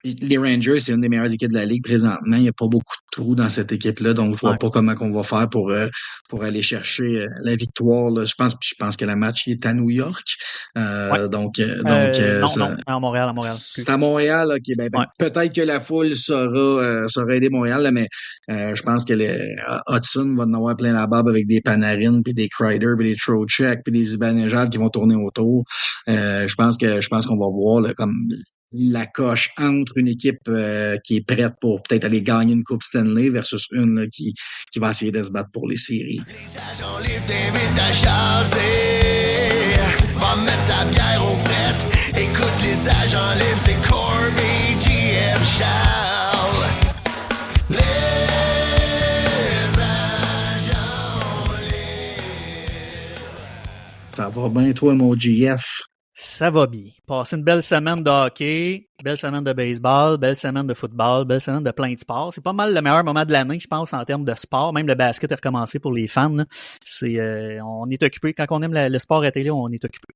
Les Rangers, c'est une des meilleures équipes de la Ligue présentement. Il n'y a pas beaucoup de trous dans cette équipe-là, donc je vois pas comment on va faire pour aller chercher la victoire. Là. Je pense que le match il est à New York. Non, à Montréal. C'est à Montréal, ok. Peut-être que la foule saura aider Montréal, là, mais je pense que Hudson va en avoir plein la barbe avec des Panarin, puis des Kreider, puis des Trocheck, puis des Zibanejad qui vont tourner autour. Je pense qu'on va voir là, comme la coche entre une équipe qui est prête pour peut-être aller gagner une Coupe Stanley versus une là, qui va essayer de se battre pour les séries. Les agents libres t'invitent à jaser, va mettre ta bière aux frettes, écoute les agents libres, c'est Corby, GM Charles. Les agents libres. Ça va bien toi mon GF? Ça va bien. Passer une belle semaine de hockey, belle semaine de baseball, belle semaine de football, belle semaine de plein de sports. C'est pas mal le meilleur moment de l'année, je pense, en termes de sport. Même le basket est recommencé pour les fans. Là. On est occupé. Quand on aime le sport à télé, on est occupé.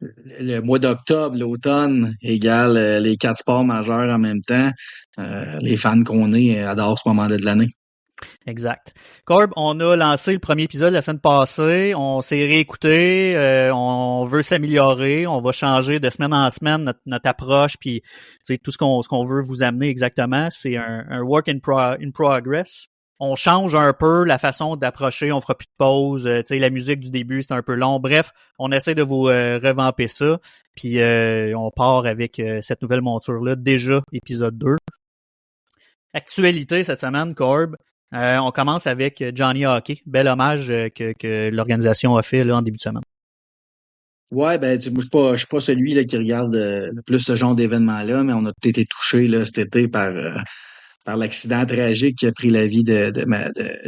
Le mois d'octobre, l'automne, égale les 4 sports majeurs en même temps. Les fans qu'on est adorent ce moment-là de l'année. Exact. Corb, on a lancé le premier épisode la semaine passée. On s'est réécouté. On veut s'améliorer. On va changer de semaine en semaine notre approche. Puis, tout ce qu'on veut vous amener exactement, c'est un work in progress. On change un peu la façon d'approcher. On fera plus de pause. La musique du début, c'est un peu long. Bref, on essaie de vous revamper ça. Puis, on part avec cette nouvelle monture-là. Déjà, épisode 2. Actualité cette semaine, Corb. On commence avec Johnny Hockey. Bel hommage que l'organisation a fait là, en début de semaine. Ouais, moi, je suis pas celui là, qui regarde le plus ce genre d'événement-là, mais on a tous été touchés là, cet été par l'accident tragique qui a pris la vie de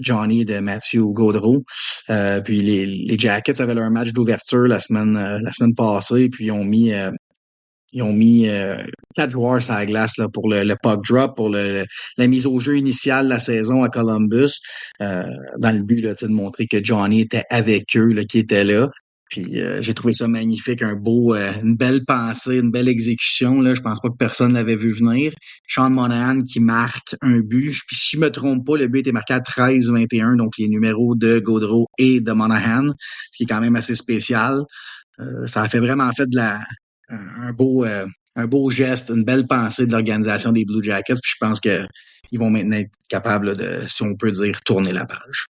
Johnny et de Matthew Gaudreau. Puis les Jackets avaient leur match d'ouverture la semaine passée, puis ils ont mis 4 joueurs sur la glace là, pour le puck drop, pour la mise au jeu initiale de la saison à Columbus, dans le but là, de montrer que Johnny était avec eux, là, qui était là. Puis j'ai trouvé ça magnifique, une belle pensée, une belle exécution. Là. Je pense pas que personne l'avait vu venir. Sean Monahan qui marque un but. Puis si je me trompe pas, le but était marqué à 13-21, donc les numéros de Gaudreau et de Monahan, ce qui est quand même assez spécial. Ça a fait vraiment un beau geste, une belle pensée de l'organisation des Blue Jackets. Puis je pense qu'ils vont maintenant être capables de, si on peut dire, tourner la page.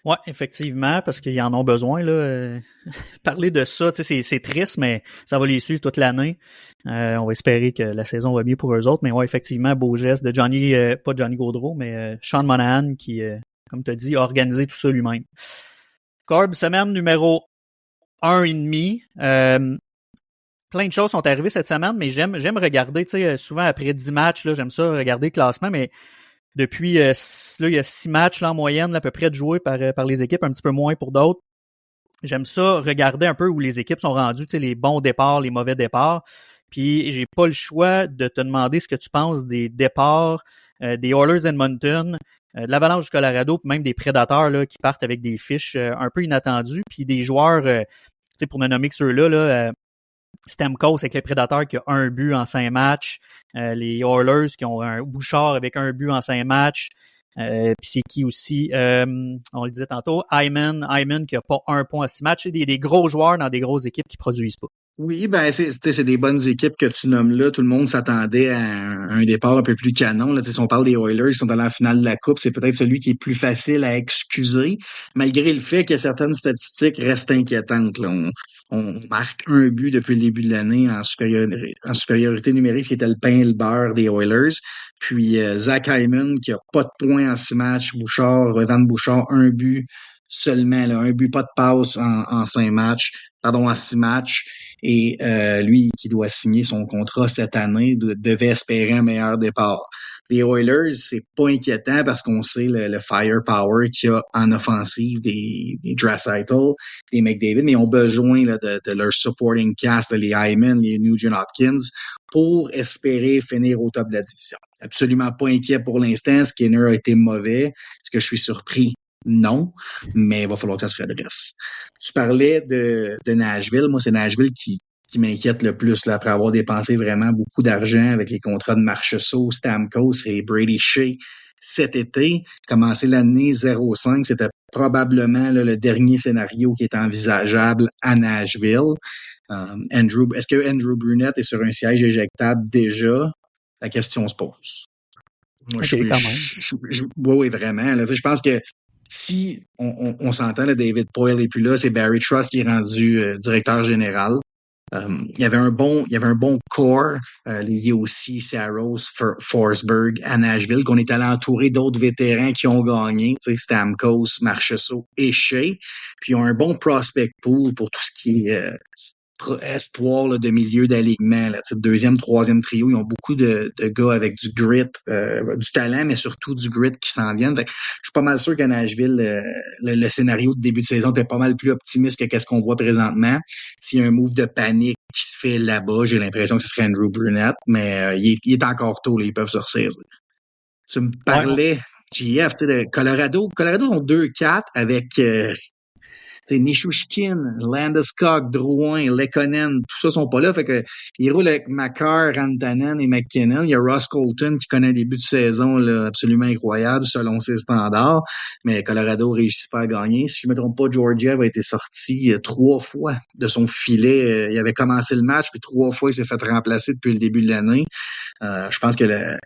Ouais, effectivement, parce qu'ils en ont besoin. Là. Parler de ça, c'est triste, mais ça va les suivre toute l'année. On va espérer que la saison va mieux pour eux autres. Mais ouais, effectivement, beau geste de Johnny, pas Johnny Gaudreau, mais Sean Monahan qui, comme tu as dit, a organisé tout ça lui-même. Corb, semaine numéro 1,5. Plein de choses sont arrivées cette semaine, mais j'aime regarder, souvent après 10 matchs, là, j'aime ça regarder le classement, mais depuis, là, il y a 6 matchs là, en moyenne, là, à peu près de jouer par les équipes, un petit peu moins pour d'autres. J'aime ça regarder un peu où les équipes sont rendues, les bons départs, les mauvais départs. Puis, j'ai pas le choix de te demander ce que tu penses des départs des Oilers d'Edmonton, de l'Avalanche du Colorado, puis même des Prédateurs là, qui partent avec des fiches un peu inattendues. Puis des joueurs, pour ne nommer que ceux-là, là, Stamkos avec les Prédateurs qui a un but en 5 matchs. Les Oilers qui ont un Bouchard avec un but en 5 matchs. Puis c'est qui aussi? On le disait tantôt, Hyman qui a pas un point en 6 matchs. C'est des gros joueurs dans des grosses équipes qui produisent pas. Oui, c'est des bonnes équipes que tu nommes là. Tout le monde s'attendait à un départ un peu plus canon. Là, si on parle des Oilers, ils sont allés en finale de la Coupe, c'est peut-être celui qui est plus facile à excuser, malgré le fait que certaines statistiques restent inquiétantes. Là. On marque un but depuis le début de l'année en supériorité numérique, c'était le pain et le beurre des Oilers. Puis Zach Hyman, qui a pas de points en 6 matchs, Evan Bouchard, un but seulement, là, un but, pas de passe en 6 matchs. Et lui, qui doit signer son contrat cette année, devait espérer un meilleur départ. Les Oilers, c'est pas inquiétant parce qu'on sait le firepower qu'il y a en offensive des Draisaitl, des McDavid, mais ils ont besoin là, de leur supporting cast, les Hyman, les Nugent Hopkins, pour espérer finir au top de la division. Absolument pas inquiet pour l'instant. Skinner a été mauvais. Est-ce que je suis surpris? Non, mais il va falloir que ça se redresse. Tu parlais de Nashville. Moi, c'est Nashville qui qui m'inquiète le plus, là, après avoir dépensé vraiment beaucoup d'argent avec les contrats de Marchessault, Stamkos et Brady Shea cet été. Commencer l'année 0-5, c'était probablement là, le dernier scénario qui est envisageable à Nashville. Est-ce que Andrew Brunette est sur un siège éjectable déjà? La question se pose. Moi, OK, quand même. Oui, vraiment. Là, je pense que si on s'entend, là, David Poile n'est plus là, c'est Barry Trotz qui est rendu directeur général. Il y avait un bon core lié aussi Saros, Forsberg à Nashville, qu'on est allé entourer d'autres vétérans qui ont gagné, tu sais, Stamkos, Marchessault et Shea. Puis ils ont un bon prospect pool pour tout ce qui est espoir là, de milieu d'alignement. Là, deuxième, troisième trio, ils ont beaucoup de gars avec du grit, du talent, mais surtout du grit qui s'en viennent. Je suis pas mal sûr qu'à Nashville, le scénario de début de saison était pas mal plus optimiste que qu'est-ce qu'on voit présentement. S'il y a un move de panique qui se fait là-bas, j'ai l'impression que ce serait Andrew Brunette, mais il est encore tôt, là, ils peuvent se ressaisir. Tu me parlais, JF, tu sais, de Colorado. Colorado ont 2-4 avec Nishushkin, Landeskog, Drouin, Lekkonen, tout ça sont pas là. Fait que ils roulent avec Makar, Rantanen et McKinnon. Il y a Ross Colton qui connaît un début de saison là, absolument incroyable selon ses standards. Mais Colorado réussit pas à gagner. Si je me trompe pas, Georgiev a été sorti 3 fois de son filet. Il avait commencé le match, puis 3 fois il s'est fait remplacer depuis le début de l'année. Je pense que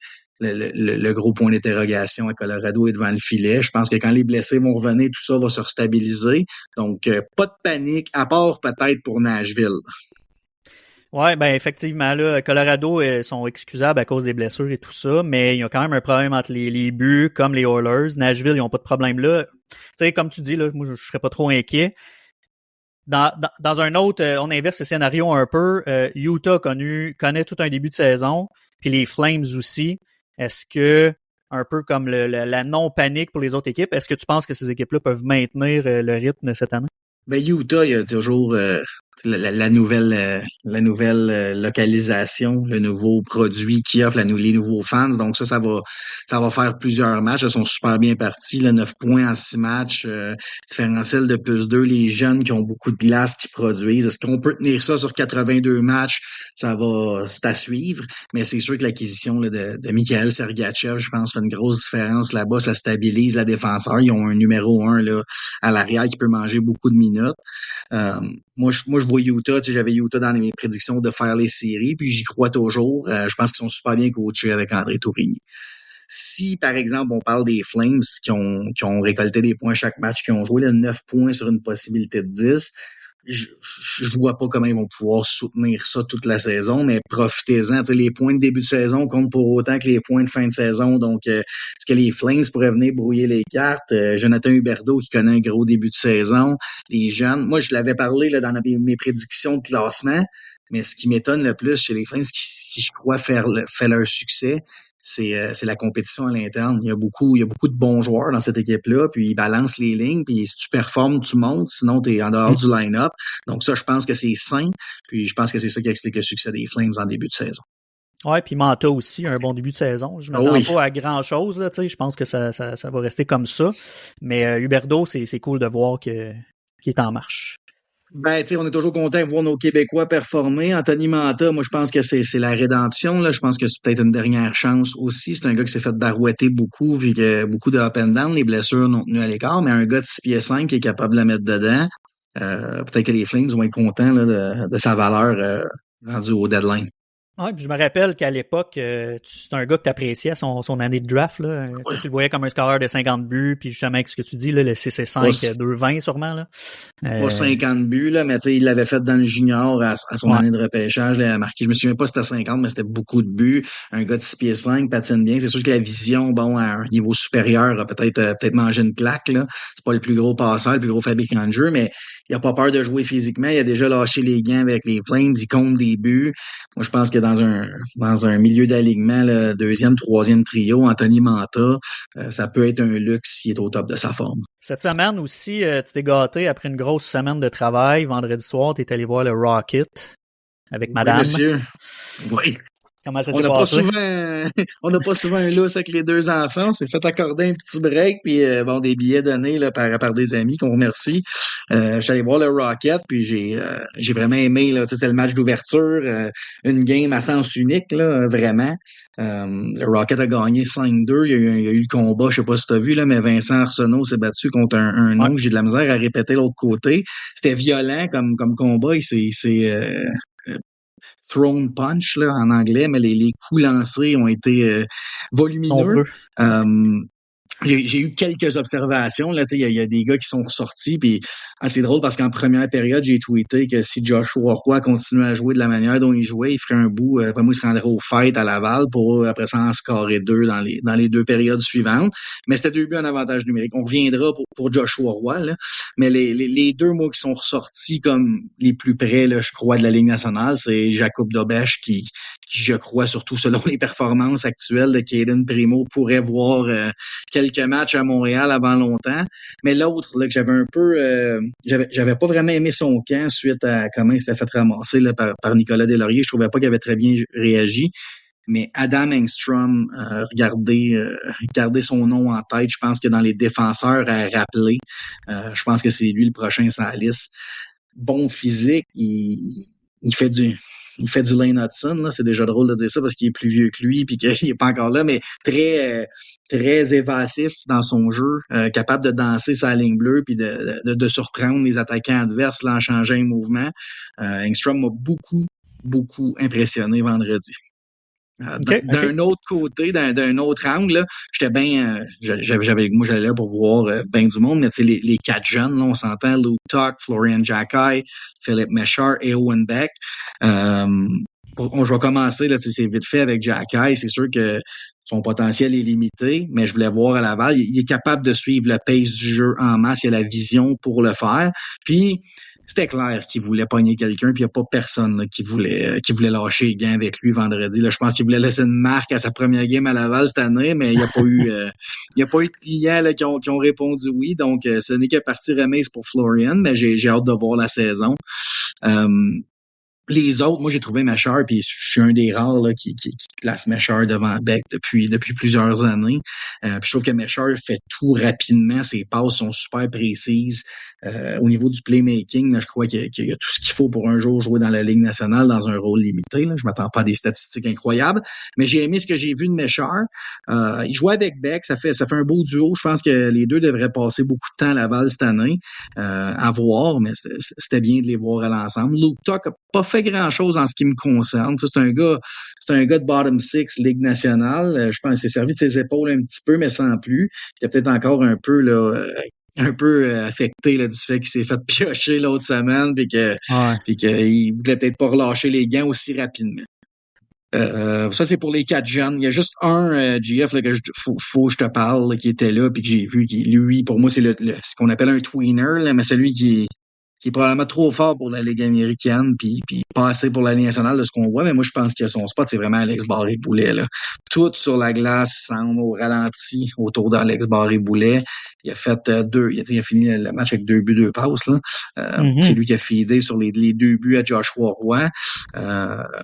le gros point d'interrogation à Colorado est devant le filet. Je pense que quand les blessés vont revenir, tout ça va se restabiliser. Donc, pas de panique, à part peut-être pour Nashville. Ouais, ben effectivement, là, Colorado sont excusables à cause des blessures et tout ça, mais il y a quand même un problème entre les buts, comme les Oilers. Nashville, ils n'ont pas de problème là. Tu sais, comme tu dis, là, moi, je serais pas trop inquiet. Dans un autre, on inverse le scénario un peu. Utah connaît tout un début de saison, puis les Flames aussi. Est-ce que, un peu comme la non-panique pour les autres équipes, est-ce que tu penses que ces équipes-là peuvent maintenir le rythme cette année? Ben, Utah, il y a toujours la nouvelle localisation, le nouveau produit qui offre les nouveaux fans. Donc ça va faire plusieurs matchs. Ils sont super bien partis. Là, 9 points en 6 matchs. Différentiel de +2. Les jeunes qui ont beaucoup de glace qui produisent. Est-ce qu'on peut tenir ça sur 82 matchs? C'est à suivre. Mais c'est sûr que l'acquisition là, de Mikhail Sergachev, je pense, fait une grosse différence là-bas. Ça stabilise la défenseur. Ils ont un numéro 1 là, à l'arrière qui peut manger beaucoup de minutes. Moi, je vois Utah, j'avais Utah dans mes prédictions de faire les séries, puis j'y crois toujours. Je pense qu'ils sont super bien coachés avec André Tourigny. Si, par exemple, on parle des Flames qui ont récolté des points chaque match qu'ils ont joué, là, 9 points sur une possibilité de 10, je vois pas comment ils vont pouvoir soutenir ça toute la saison, mais profitez-en. Les points de début de saison comptent pour autant que les points de fin de saison. Donc, est-ce que les Flames pourraient venir brouiller les cartes? Jonathan Huberdeau qui connaît un gros début de saison. Les jeunes. Moi, je l'avais parlé là, dans mes prédictions de classement, mais ce qui m'étonne le plus chez les Flames, qui je crois fait leur succès, c'est la compétition à l'interne. Il y a beaucoup de bons joueurs dans cette équipe-là, puis ils balancent les lignes, puis si tu performes, tu montes, sinon tu es en dehors du line-up. Donc ça, je pense que c'est sain, puis je pense que c'est ça qui explique le succès des Flames en début de saison. Ouais, puis Manta aussi, un bon début de saison. Je m'attends pas à grand-chose, là, tu sais, je pense que ça va rester comme ça. Mais Huberdeau, c'est cool de voir qu'il est en marche. Ben, tu sais, on est toujours content de voir nos Québécois performer. Anthony Manta, moi, je pense que c'est la rédemption, là. Je pense que c'est peut-être une dernière chance aussi. C'est un gars qui s'est fait barouetter beaucoup, puis que beaucoup de up and down, les blessures n'ont tenu à l'écart, mais un gars de 6 pieds 5 qui est capable de la mettre dedans. Peut-être que les Flames vont être contents là, de sa valeur rendue au deadline. Ouais, puis je me rappelle qu'à l'époque, c'est un gars que tu appréciais son année de draft. Là. Tu le voyais comme un scoreur de 50 buts, puis justement avec ce que tu dis, là, le CC5, 2,20 sûrement. Là. Pas 50 buts, là, mais il l'avait fait dans le junior à son année de repêchage. Là, il a marqué, je me souviens pas si c'était 50, mais c'était beaucoup de buts. Un gars de 6 pieds 5, patine bien. C'est sûr que la vision, bon, à un niveau supérieur, a peut-être mangé une claque. Là. C'est pas le plus gros passeur, le plus gros fabricant de jeu, mais il a pas peur de jouer physiquement. Il a déjà lâché les gants avec les Flames. Il compte des buts. Moi, je pense que dans un milieu d'alignement, le deuxième, troisième trio, Anthony Manta, ça peut être un luxe s'il est au top de sa forme. Cette semaine aussi, tu t'es gâté après une grosse semaine de travail. Vendredi soir, tu es allé voir le Rocket avec madame. Oui, monsieur. Oui. Comment ça On s'est n'a pas passé? souvent, on n'a pas souvent un lousse avec les deux enfants. On s'est fait accorder un petit break, puis bon, des billets donnés là, par des amis qu'on remercie. Je suis allé voir le Rocket, puis j'ai vraiment aimé. Là, tu sais, c'était le match d'ouverture, une game à sens unique, là, vraiment. Le Rocket a gagné 5-2. Il y a eu le combat, je sais pas si tu as vu, là, mais Vincent Arsenault s'est battu contre un Ouais. nom que j'ai de la misère à répéter l'autre côté. C'était violent comme combat. Il s'est thrown punch là, en anglais, mais les coups lancés ont été volumineux. Nombreux. Ouais. Euh, j'ai eu quelques observations. Là, il y a des gars qui sont ressortis. Puis c'est drôle parce qu'en première période, j'ai tweeté que si Joshua Roy continuait à jouer de la manière dont il jouait, il ferait un bout. Après moi, il se rendrait au fight à Laval pour après ça en scorer deux dans les deux périodes suivantes. Mais c'était 2 buts en avantage numérique. On reviendra pour Joshua Roy. Là. Mais les deux mots qui sont ressortis comme les plus près, là, je crois, de la Ligue nationale, c'est Jacob Dobèche qui, je crois, surtout selon les performances actuelles de Caden Primo, pourrait voir quelques matchs à Montréal avant longtemps. Mais l'autre, là, que j'avais un peu... j'avais pas vraiment aimé son camp suite à comment il s'était fait ramasser là, par Nicolas Deslauriers. Je trouvais pas qu'il avait très bien réagi. Mais Adam Engstrom, gardez son nom en tête. Je pense que dans les défenseurs à rappeler, je pense que c'est lui le prochain sur la liste. Bon physique, il fait du Lane Hudson, là. C'est déjà drôle de dire ça parce qu'il est plus vieux que lui puis qu'il est pas encore là, mais très évasif dans son jeu, capable de danser sa ligne bleue puis de surprendre les attaquants adverses là, en changeant un mouvement. Engstrom m'a beaucoup impressionné vendredi. D'un autre côté, d'un autre angle, là, j'étais bien, moi j'allais là pour voir bien du monde, mais tu sais les 4 jeunes, là, on s'entend, Luke Tuck, Florian Jacquet, Philippe Méchard et Owen Beck. Je vais commencer là, c'est vite fait avec Jacquet. C'est sûr que son potentiel est limité, mais je voulais voir à Laval, il est capable de suivre le pace du jeu en masse, il a la vision pour le faire. Puis c'était clair qu'il voulait pogner quelqu'un, puis il n'y a pas personne là, qui voulait lâcher les gants avec lui vendredi. Là, je pense qu'il voulait laisser une marque à sa première game à Laval cette année, mais il n'y a pas eu de clients là, qui ont répondu oui. Donc, ce n'est que partie remise pour Florian, mais j'ai hâte de voir la saison. Les autres, moi, j'ai trouvé Méchard, puis je suis un des rares là, qui place Méchard devant Beck depuis plusieurs années. Puis je trouve que Méchard fait tout rapidement. Ses passes sont super précises. Au niveau du playmaking, là, je crois qu'il y a tout ce qu'il faut pour un jour jouer dans la Ligue nationale dans un rôle limité. Là. Je m'attends pas à des statistiques incroyables, mais j'ai aimé ce que j'ai vu de Méchard. Il jouait avec Beck, ça fait un beau duo. Je pense que les deux devraient passer beaucoup de temps à Laval cette année à voir, mais c'était bien de les voir à l'ensemble. Luke Tuck a pas fait grand-chose en ce qui me concerne. C'est un gars de bottom six, Ligue nationale. Je pense qu'il s'est servi de ses épaules un petit peu, mais sans plus. Il est peut-être encore un peu là, affecté là, du fait qu'il s'est fait piocher l'autre semaine puis qu'il voulait peut-être pas relâcher les gants aussi rapidement. Ça, c'est pour les 4 jeunes. Il y a juste un GF là, que faut que je te parle là, qui était là puis que j'ai vu. Lui, pour moi, c'est ce qu'on appelle un tweener, là, mais celui qui est probablement trop fort pour la Ligue américaine, puis pas assez pour la Ligue nationale de ce qu'on voit, mais moi je pense que son spot, c'est vraiment Alex Barré-Boulet. Là. Tout sur la glace semble au ralenti autour d'Alex Barré-Boulet. Il a fait il a fini le match avec 2 buts, 2 passes. Là. C'est lui qui a feedé sur les 2 buts à Joshua Roy.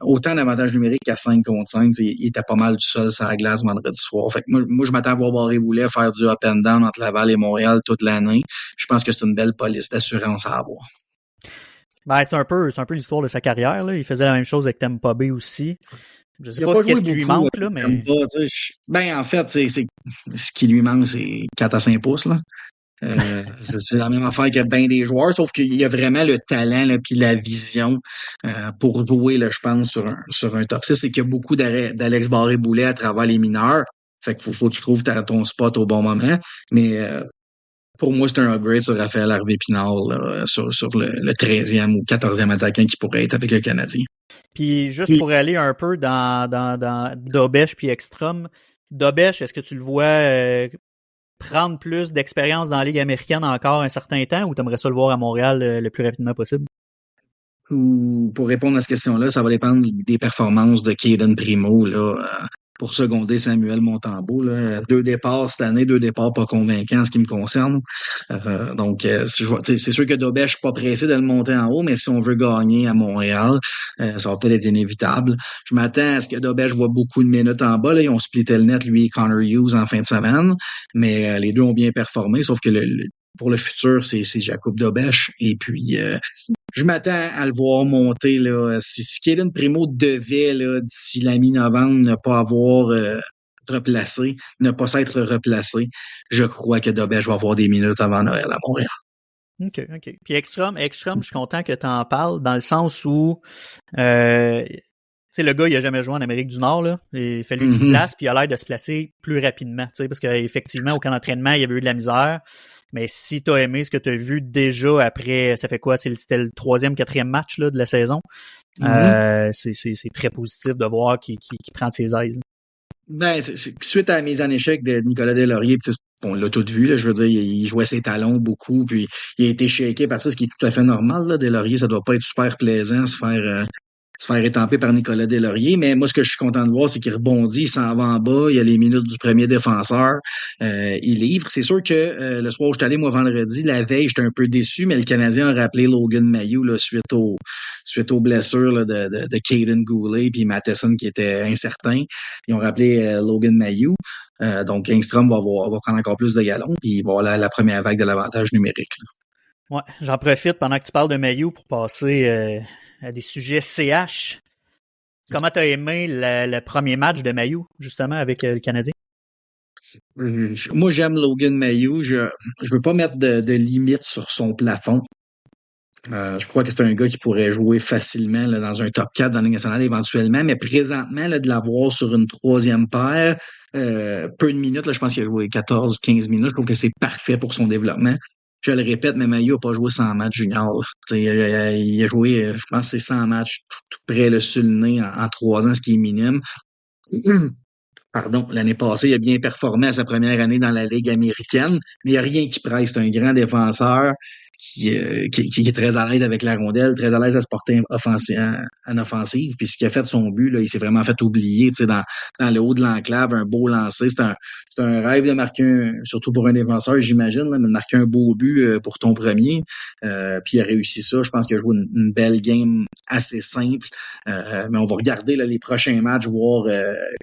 Autant d'avantages numériques qu'à 5 contre 5, il était pas mal du sol sur la glace vendredi soir. Fait que moi je m'attends à voir Barré-Boulet faire du up and down entre Laval et Montréal toute l'année. Je pense que c'est une belle police d'assurance à avoir. Ben, c'est un peu l'histoire de sa carrière. Là. Il faisait la même chose avec Tampa Bay aussi. Je sais pas ce qui lui manque, là, mais. En fait, ce qui lui manque, c'est 4 à 5 pouces. Là. C'est la même affaire que bien des joueurs, sauf qu'il y a vraiment le talent puis la vision pour jouer, là, je pense, sur un top 6. C'est qu'il y a beaucoup d'Alex Barré-Boulet à travers les mineurs. Fait qu'il faut que tu trouves ton spot au bon moment. Mais pour moi, c'est un upgrade sur Raphaël Harvey-Pinard là, sur le 13e ou 14e attaquant qui pourrait être avec le Canadien. Puis juste pour aller un peu dans Dobèche puis Ekstrom, Dobèche, est-ce que tu le vois prendre plus d'expérience dans la Ligue américaine encore un certain temps ou tu aimerais ça le voir à Montréal le plus rapidement possible? Pour répondre à cette question-là, ça va dépendre des performances de Caden Primo. Là. pour seconder Samuel Montembeault, là. 2 départs cette année, 2 départs pas convaincants en ce qui me concerne. C'est sûr que Dobèche, je suis pas pressé de le monter en haut, mais si on veut gagner à Montréal, ça va peut-être être inévitable. Je m'attends à ce que Dobèche voit beaucoup de minutes en bas. Là. Ils ont splitté le net, lui et Connor Hughes, en fin de semaine, mais les deux ont bien performé, sauf que pour le futur, c'est Jacob Dobèche. Et puis, je m'attends à le voir monter. Là. Si Kaden Primo devait, là, d'ici la mi-novembre, ne pas avoir replacé, ne pas s'être replacé, je crois que Dobèche va avoir des minutes avant Noël à Montréal. OK. Puis Ekstrom, je suis content que tu en parles, dans le sens où le gars, il a jamais joué en Amérique du Nord, là. Il fallait qu'il se place, puis il a l'air de se placer plus rapidement, parce qu'effectivement, au camp d'entraînement, il y avait eu de la misère. Mais si t'as aimé ce que t'as vu déjà après, ça fait quoi? C'était le 3e, 4e match là, de la saison. C'est très positif de voir qu'il prend de ses aises. Ben, suite à la mise en échec de Nicolas Deslauriers, on l'a tout vu, là, je veux dire, il jouait ses talons beaucoup, puis il a été shaké par ça, ce qui est tout à fait normal, là. Deslauriers, ça doit pas être super plaisant se faire étamper par Nicolas Deslauriers, mais moi, ce que je suis content de voir, c'est qu'il rebondit, il s'en va en bas, il y a les minutes du premier défenseur, il livre. C'est sûr que le soir où je suis allé, moi, vendredi, la veille, j'étais un peu déçu, mais le Canadien a rappelé Logan Mailloux là, suite aux blessures là, de Caden Goulet puis Matheson qui était incertain. Ils ont rappelé Logan Mailloux. Donc, Engstrom va prendre encore plus de galons, puis il va avoir la première vague de l'avantage numérique. Là. Ouais, j'en profite pendant que tu parles de Mailloux pour passer à des sujets CH. Comment t'as aimé le premier match de Mailloux, justement, avec le Canadien? Moi, j'aime Logan Mailloux. Je veux pas mettre de limite sur son plafond. Je crois que c'est un gars qui pourrait jouer facilement là, dans un top 4 dans la Ligue nationale éventuellement, mais présentement, là, de l'avoir sur une 3e paire, peu de minutes, là, je pense qu'il a joué 14-15 minutes. Je trouve que c'est parfait pour son développement. Je le répète, mais Mailloux n'a pas joué 100 matchs junior. Il a joué, je pense, c'est 100 matchs tout près le sur le nez en 3 ans, ce qui est minime. Pardon, l'année passée, il a bien performé à sa première année dans la Ligue américaine, mais il n'y a rien qui presse. C'est un grand défenseur qui est très à l'aise avec la rondelle, très à l'aise à se porter en offensive. Puis ce qui a fait son but, là, il s'est vraiment fait oublier dans le haut de l'enclave, un beau lancer. C'est un rêve de marquer, surtout pour un défenseur, j'imagine, là, de marquer un beau but pour ton premier. Puis il a réussi ça. Je pense qu'il a joué une belle game assez simple. Mais on va regarder là, les prochains matchs, voir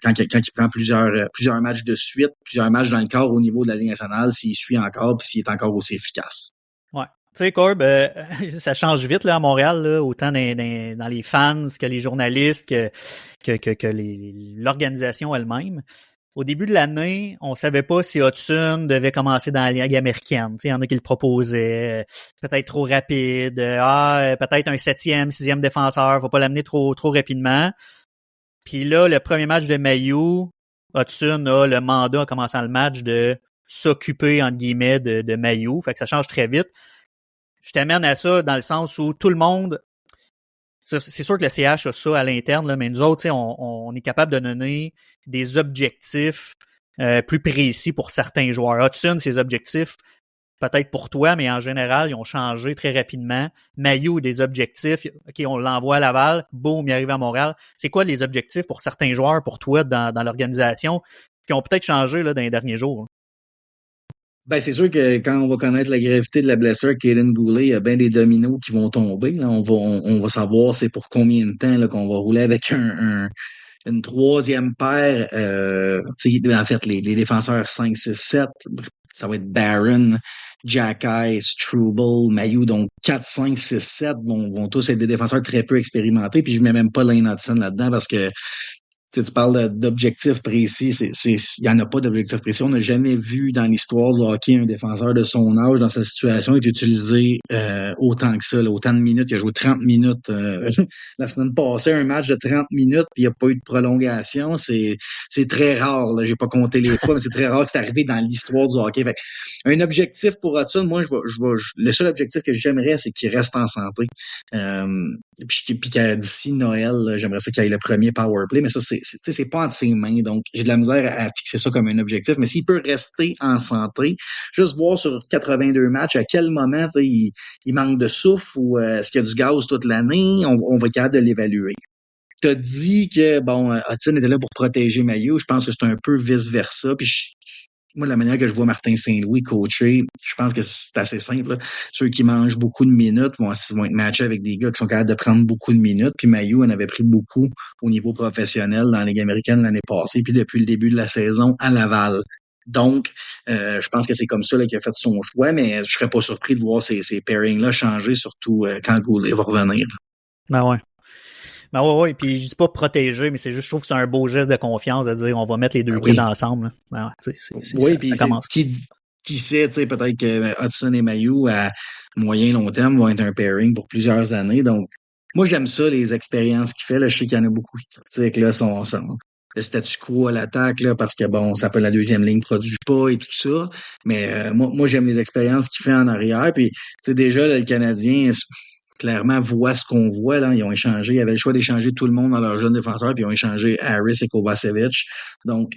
quand il prend plusieurs matchs de suite, plusieurs matchs dans le corps au niveau de la Ligue nationale, s'il suit encore puis s'il est encore aussi efficace. Ouais. Tu sais, Corb, ça change vite là, à Montréal, là, autant dans les fans que les journalistes que l'organisation elle-même. Au début de l'année, on savait pas si Hudson devait commencer dans la Ligue américaine. Il y en a qui le proposaient, peut-être trop rapide, peut-être un 7e, 6e défenseur, faut pas l'amener trop rapidement. Puis là, le premier match de Mailloux, Hudson a le mandat en commençant le match de s'occuper, entre guillemets, de Mailloux. Fait que ça change très vite. Je t'amène à ça dans le sens où tout le monde... C'est sûr que le CH a ça à l'interne, là, mais nous autres, on est capable de donner des objectifs plus précis pour certains joueurs. Hudson, ses objectifs, peut-être pour toi, mais en général, ils ont changé très rapidement. Mailloux, des objectifs. OK, on l'envoie à Laval. Boum, il arrive à Montréal. C'est quoi les objectifs pour certains joueurs, pour toi, dans l'organisation, qui ont peut-être changé là, dans les derniers jours? Ben, c'est sûr que quand on va connaître la gravité de la blessure, Caden Goulet, il y a bien des dominos qui vont tomber. Là. On va savoir c'est pour combien de temps là, qu'on va rouler avec une 3e paire. En fait, les défenseurs 5, 6, 7, ça va être Barron, Jacky, Struble, Mailloux. Donc 4, 5, 6, 7 vont tous être des défenseurs très peu expérimentés. Puis je mets même pas Lane Hudson là-dedans parce que tu parles d'objectifs précis, il y en a pas d'objectifs précis. On n'a jamais vu dans l'histoire du hockey un défenseur de son âge dans sa situation être utilisé autant que ça, là, autant de minutes. Il a joué 30 minutes la semaine passée, un match de 30 minutes, puis il n'y a pas eu de prolongation. C'est très rare. Là. J'ai pas compté les fois, mais c'est très rare que c'est arrivé dans l'histoire du hockey. Fait, un objectif pour Hudson, moi, le seul objectif que j'aimerais, c'est qu'il reste en santé. Puis qu'à d'ici Noël, là, j'aimerais ça qu'il ait le premier power play, mais ça, c'est pas entre ses mains, donc j'ai de la misère à fixer ça comme un objectif, mais s'il peut rester en santé, juste voir sur 82 matchs à quel moment il manque de souffle ou est-ce qu'il y a du gaz toute l'année, on va être capable de l'évaluer. t'as dit que, bon, Hudson était là pour protéger Mailloux. Je pense que c'est un peu vice-versa. Puis moi, la manière que je vois Martin Saint-Louis coacher, je pense que c'est assez simple, là. Ceux qui mangent beaucoup de minutes vont être matchés avec des gars qui sont capables de prendre beaucoup de minutes. Puis Mailloux en avait pris beaucoup au niveau professionnel dans la Ligue américaine l'année passée, puis depuis le début de la saison à Laval. Donc, je pense que c'est comme ça là, qu'il a fait son choix, mais je serais pas surpris de voir ces pairings-là changer, surtout quand Goulet va revenir. Ben ouais. Ben ouais, puis je dis pas protéger, mais c'est juste, je trouve que c'est un beau geste de confiance de dire on va mettre les deux kids ensemble. Ben ouais, oui, puis qui sait, tu sais, peut-être que Hudson et Mailloux, à moyen long terme, vont être un pairing pour plusieurs années. Donc, moi, j'aime ça, les expériences qu'il fait. Là, je sais qu'il y en a beaucoup qui critiquent là, le statu quo à l'attaque, là, parce que bon, ça peut la deuxième ligne produit pas et tout ça. Mais moi, j'aime les expériences qu'il fait en arrière. Puis, tu sais, déjà, là, le Canadien clairement voit ce qu'on voit. Là. Ils ont échangé, ils avaient le choix d'échanger tout le monde dans leurs jeunes défenseurs, puis ils ont échangé Harris et Kovacevic. Donc,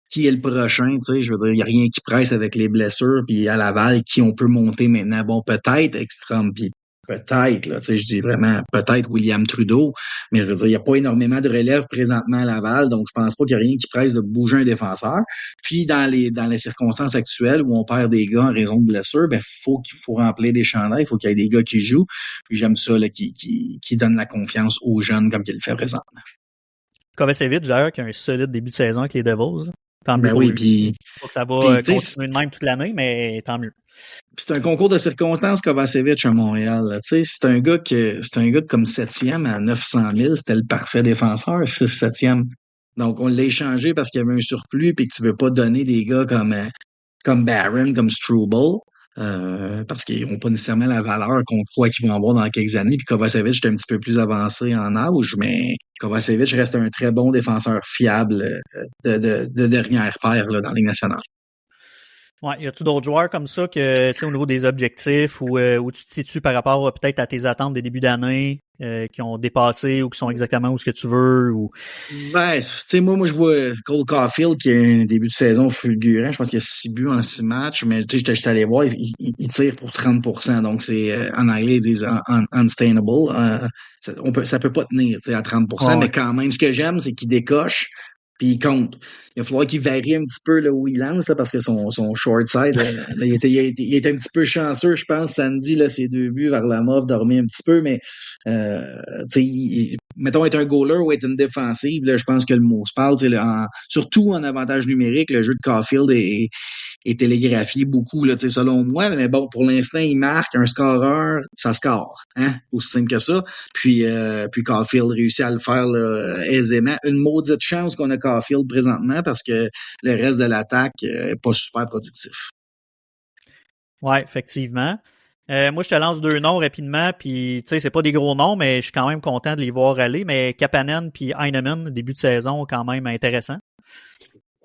qui est le prochain, tu sais, je veux dire, il n'y a rien qui presse avec les blessures, puis à Laval, qui on peut monter maintenant? Bon, peut-être Ekstrom, puis peut-être, là, tu sais, je dis vraiment peut-être William Trudeau, mais je veux dire, il n'y a pas énormément de relève présentement à Laval, donc je pense pas qu'il y a rien qui presse de bouger un défenseur. Puis dans les circonstances actuelles où on perd des gars en raison de blessures, ben qu'il faut remplir des chandails, il faut qu'il y ait des gars qui jouent. Puis j'aime ça là, qui donnent la confiance aux jeunes comme il le fait présentement. Kovacevic, d'ailleurs, qui a un solide début de saison avec les Devils. Tant mieux ben pour oui, lui. puis ça va continuer de même toute l'année, mais tant mieux. C'est un concours de circonstances, Kovacevic à Montréal. Tu sais, c'est un gars comme 7e à 900 000, c'était le parfait défenseur, 6-7e. Donc, on l'a échangé parce qu'il y avait un surplus et que tu veux pas donner des gars comme Barron, comme Struble, parce qu'ils n'ont pas nécessairement la valeur qu'on croit qu'ils vont avoir dans quelques années. Puis Kovacevic est un petit peu plus avancé en âge, mais Kovacevic reste un très bon défenseur fiable de dernière paire là, dans la Ligue nationale. Ouais, y a-tu d'autres joueurs comme ça que, tu sais, au niveau des objectifs où tu te situes par rapport peut-être à tes attentes des débuts d'année qui ont dépassé ou qui sont exactement où ce que tu veux ou... Ben, tu sais, moi, je vois Cole Caulfield qui a un début de saison fulgurant. Je pense qu'il a 6 buts en 6 matchs, mais tu sais, j'étais allé voir, il tire pour 30%. Donc, c'est, en anglais, ils disent unsustainable. Ça peut pas tenir, tu sais, à 30%, mais quand même, ce que j'aime, c'est qu'il décoche. Puis il compte. Il va falloir qu'il varie un petit peu là où il lance, là, parce que son short side, là, il était un petit peu chanceux, je pense, samedi, là, ses 2 buts vers la mauve, dormir un petit peu, mais tu sais, mettons être un goaler ou être une défensive, là, je pense que le mot se parle, surtout en avantage numérique, le jeu de Caulfield est télégraphié beaucoup, là, selon moi. Mais bon, pour l'instant, il marque un scoreur, ça score. Hein? Aussi simple que ça. Puis Caulfield réussit à le faire là, aisément. Une maudite chance qu'on a Caulfield présentement parce que le reste de l'attaque n'est pas super productif. Ouais, effectivement. Moi, je te lance 2 noms rapidement, puis tu sais, c'est pas des gros noms, mais je suis quand même content de les voir aller. Mais Kapanen puis Heinemann, début de saison, quand même intéressant.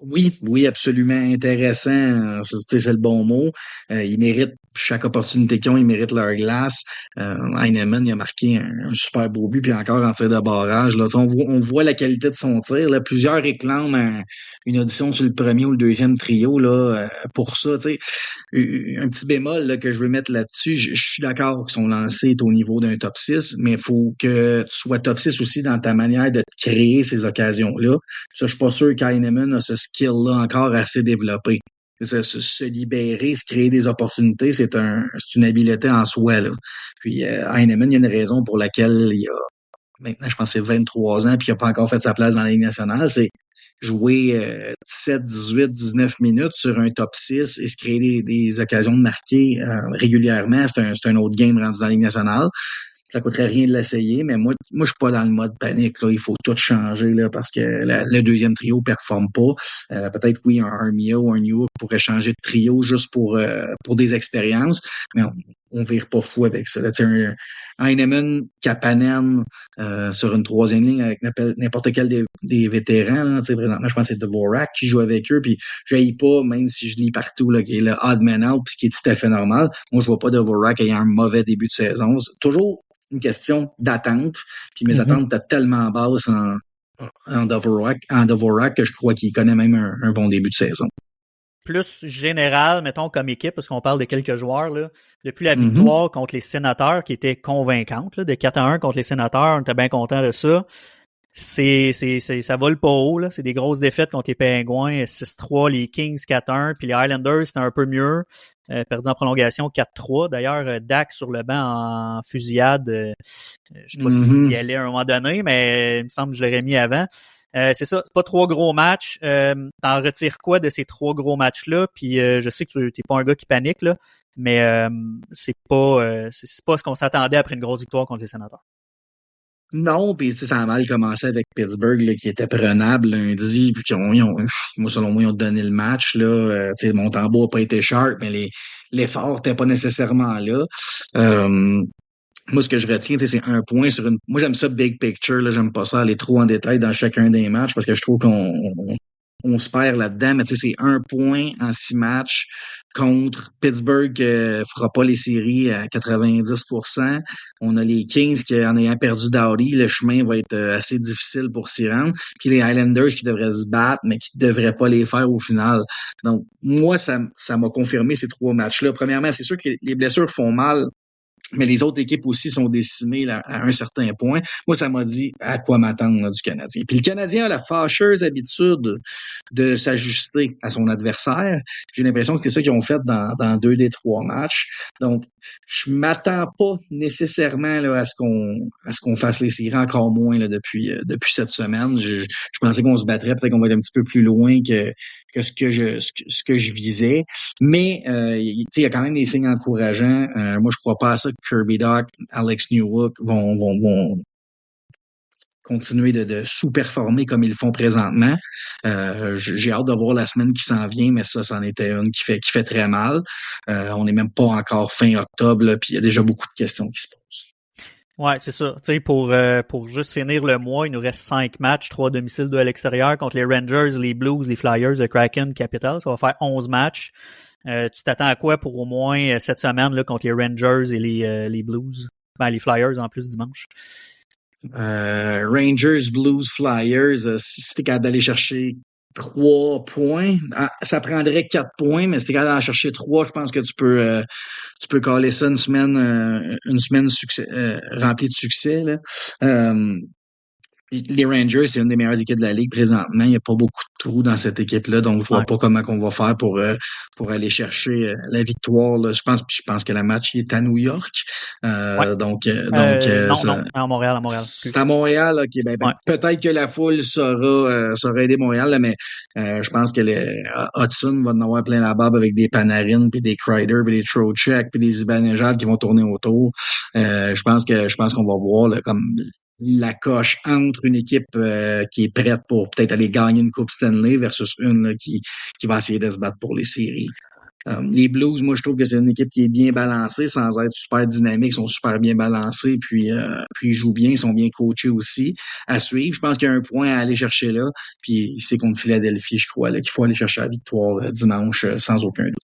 Oui, absolument intéressant. C'est le bon mot. Ils méritent chaque opportunité qu'ils ont, ils méritent leur glace. Heinemann, il a marqué un super beau but, puis encore en tir de barrage. Là, on voit la qualité de son tir. Là. Plusieurs réclament une audition sur le premier ou le deuxième trio là, pour ça. T'sais. Un petit bémol là, que je veux mettre là-dessus, je suis d'accord que son lancer est au niveau d'un top 6, mais il faut que tu sois top 6 aussi dans ta manière de te créer ces occasions-là. Ça, je suis pas sûr qu'Heinemann a ce skill-là encore assez développé. Se libérer, se créer des opportunités, c'est une habileté en soi. Là. Puis Heinemann, il y a une raison pour laquelle il a maintenant, je pense que c'est 23 ans, puis il n'a pas encore fait sa place dans la Ligue nationale, c'est jouer 17, 18, 19 minutes sur un top 6 et se créer des occasions de marquer régulièrement. C'est un autre game rendu dans la Ligue nationale. Ça coûterait rien de l'essayer, mais moi, je suis pas dans le mode panique. Là. Il faut tout changer là, parce que le deuxième trio performe pas. Peut-être oui, un Mia ou un New pourrait changer de trio juste pour des expériences, mais on vire pas fou avec ça. Là. Un Heinemann, Kapanen sur une troisième ligne avec n'importe quel des vétérans. Là, présentement, je pense que c'est Dvorak qui joue avec eux, puis je n'haïs pas, même si je lis partout là, qui est le odd man out, puis ce qui est tout à fait normal. Moi, je vois pas Dvorak ayant un mauvais début de saison. C'est toujours une question d'attente. Puis mes attentes étaient tellement basses en Dvorak que je crois qu'il connaît même un bon début de saison. Plus général, mettons, comme équipe, parce qu'on parle de quelques joueurs, là, depuis la victoire contre les Sénateurs qui était convaincante, là, de 4-1 contre les Sénateurs, on était bien content de ça. ça vole pas haut, là. C'est des grosses défaites contre les Penguins, 6-3, les Kings 4-1, puis les Islanders, c'était un peu mieux. Perdu en prolongation 4-3. D'ailleurs, Dak sur le banc en fusillade, je sais pas s'il y allait à un moment donné, mais il me semble que je l'aurais mis avant. C'est ça, c'est pas 3 gros matchs. T'en retires quoi de ces 3 gros matchs-là? Puis je sais que tu t'es pas un gars qui panique, là, mais c'est pas ce qu'on s'attendait après une grosse victoire contre les Sénateurs. Non, puis ça a mal commencé avec Pittsburgh là, qui était prenable lundi, puis moi selon moi ils ont donné le match là. Montembeault a pas été sharp, mais l'effort n'était pas nécessairement là. Moi, ce que je retiens, c'est un point sur une. Moi, j'aime ça big picture. Là, j'aime pas ça aller trop en détail dans chacun des matchs parce que je trouve qu'on se perd là-dedans. Mais tu sais, c'est un point en 6 matchs contre Pittsburgh fera pas les séries à 90%. On a les Kings qui, en ayant perdu Doughty, le chemin va être assez difficile pour s'y rendre. Puis les Highlanders qui devraient se battre, mais qui devraient pas les faire au final. Donc, moi, ça m'a confirmé ces 3 matchs-là. Premièrement, c'est sûr que les blessures font mal. Mais les autres équipes aussi sont décimées là, à un certain point. Moi, ça m'a dit à quoi m'attendre là, du Canadien. Puis le Canadien a la fâcheuse habitude de s'ajuster à son adversaire. J'ai l'impression que c'est ça qu'ils ont fait dans 2 des 3 matchs. Donc, je m'attends pas nécessairement là, à ce qu'on fasse les séries, encore moins là, depuis cette semaine. Je pensais qu'on se battrait, peut-être qu'on va être un petit peu plus loin que ce que je visais. Mais il y a quand même des signes encourageants. Moi, je crois pas à ça que Kirby Dach, Alex Newhook vont continuer de sous-performer comme ils le font présentement. J'ai hâte de voir la semaine qui s'en vient, mais ça, c'en était une qui fait très mal. On n'est même pas encore fin octobre, là, puis il y a déjà beaucoup de questions qui se posent. Ouais, c'est ça. Tu sais, pour juste finir le mois, il nous reste 5 matchs, 3 domiciles, 2 à l'extérieur contre les Rangers, les Blues, les Flyers, le Kraken, Capitals. Ça va faire 11 matchs. Tu t'attends à quoi pour au moins cette semaine là, contre les Rangers et les Blues? Ben, les Flyers en plus dimanche. Rangers, Blues, Flyers, si t'es capable d'aller chercher 3 points, ça prendrait 4 points, mais si t'es capable d'en chercher 3, je pense que tu peux caler ça une semaine succès, remplie de succès, là. Les Rangers, c'est une des meilleures équipes de la Ligue présentement. Il n'y a pas beaucoup de trous dans cette équipe-là, donc je vois pas comment on va faire pour aller chercher la victoire. Là. Je pense que le match est à New York. Non, à Montréal. C'est à Montréal, ok. Peut-être que la foule saura aider Montréal, là, mais je pense que Hudson va en avoir plein la barbe avec des Panarin, puis des Kreider, puis des Trocheck, puis des Zibanejad qui vont tourner autour. Je pense qu'on va voir là, comme la coche entre une équipe qui est prête pour peut-être aller gagner une Coupe Stanley versus une là, qui va essayer de se battre pour les séries. Les Blues, moi, je trouve que c'est une équipe qui est bien balancée, sans être super dynamique, ils sont super bien balancés, puis ils jouent bien, ils sont bien coachés aussi. À suivre, je pense qu'il y a un point à aller chercher là, puis c'est contre Philadelphie, je crois, là, qu'il faut aller chercher la victoire dimanche sans aucun doute.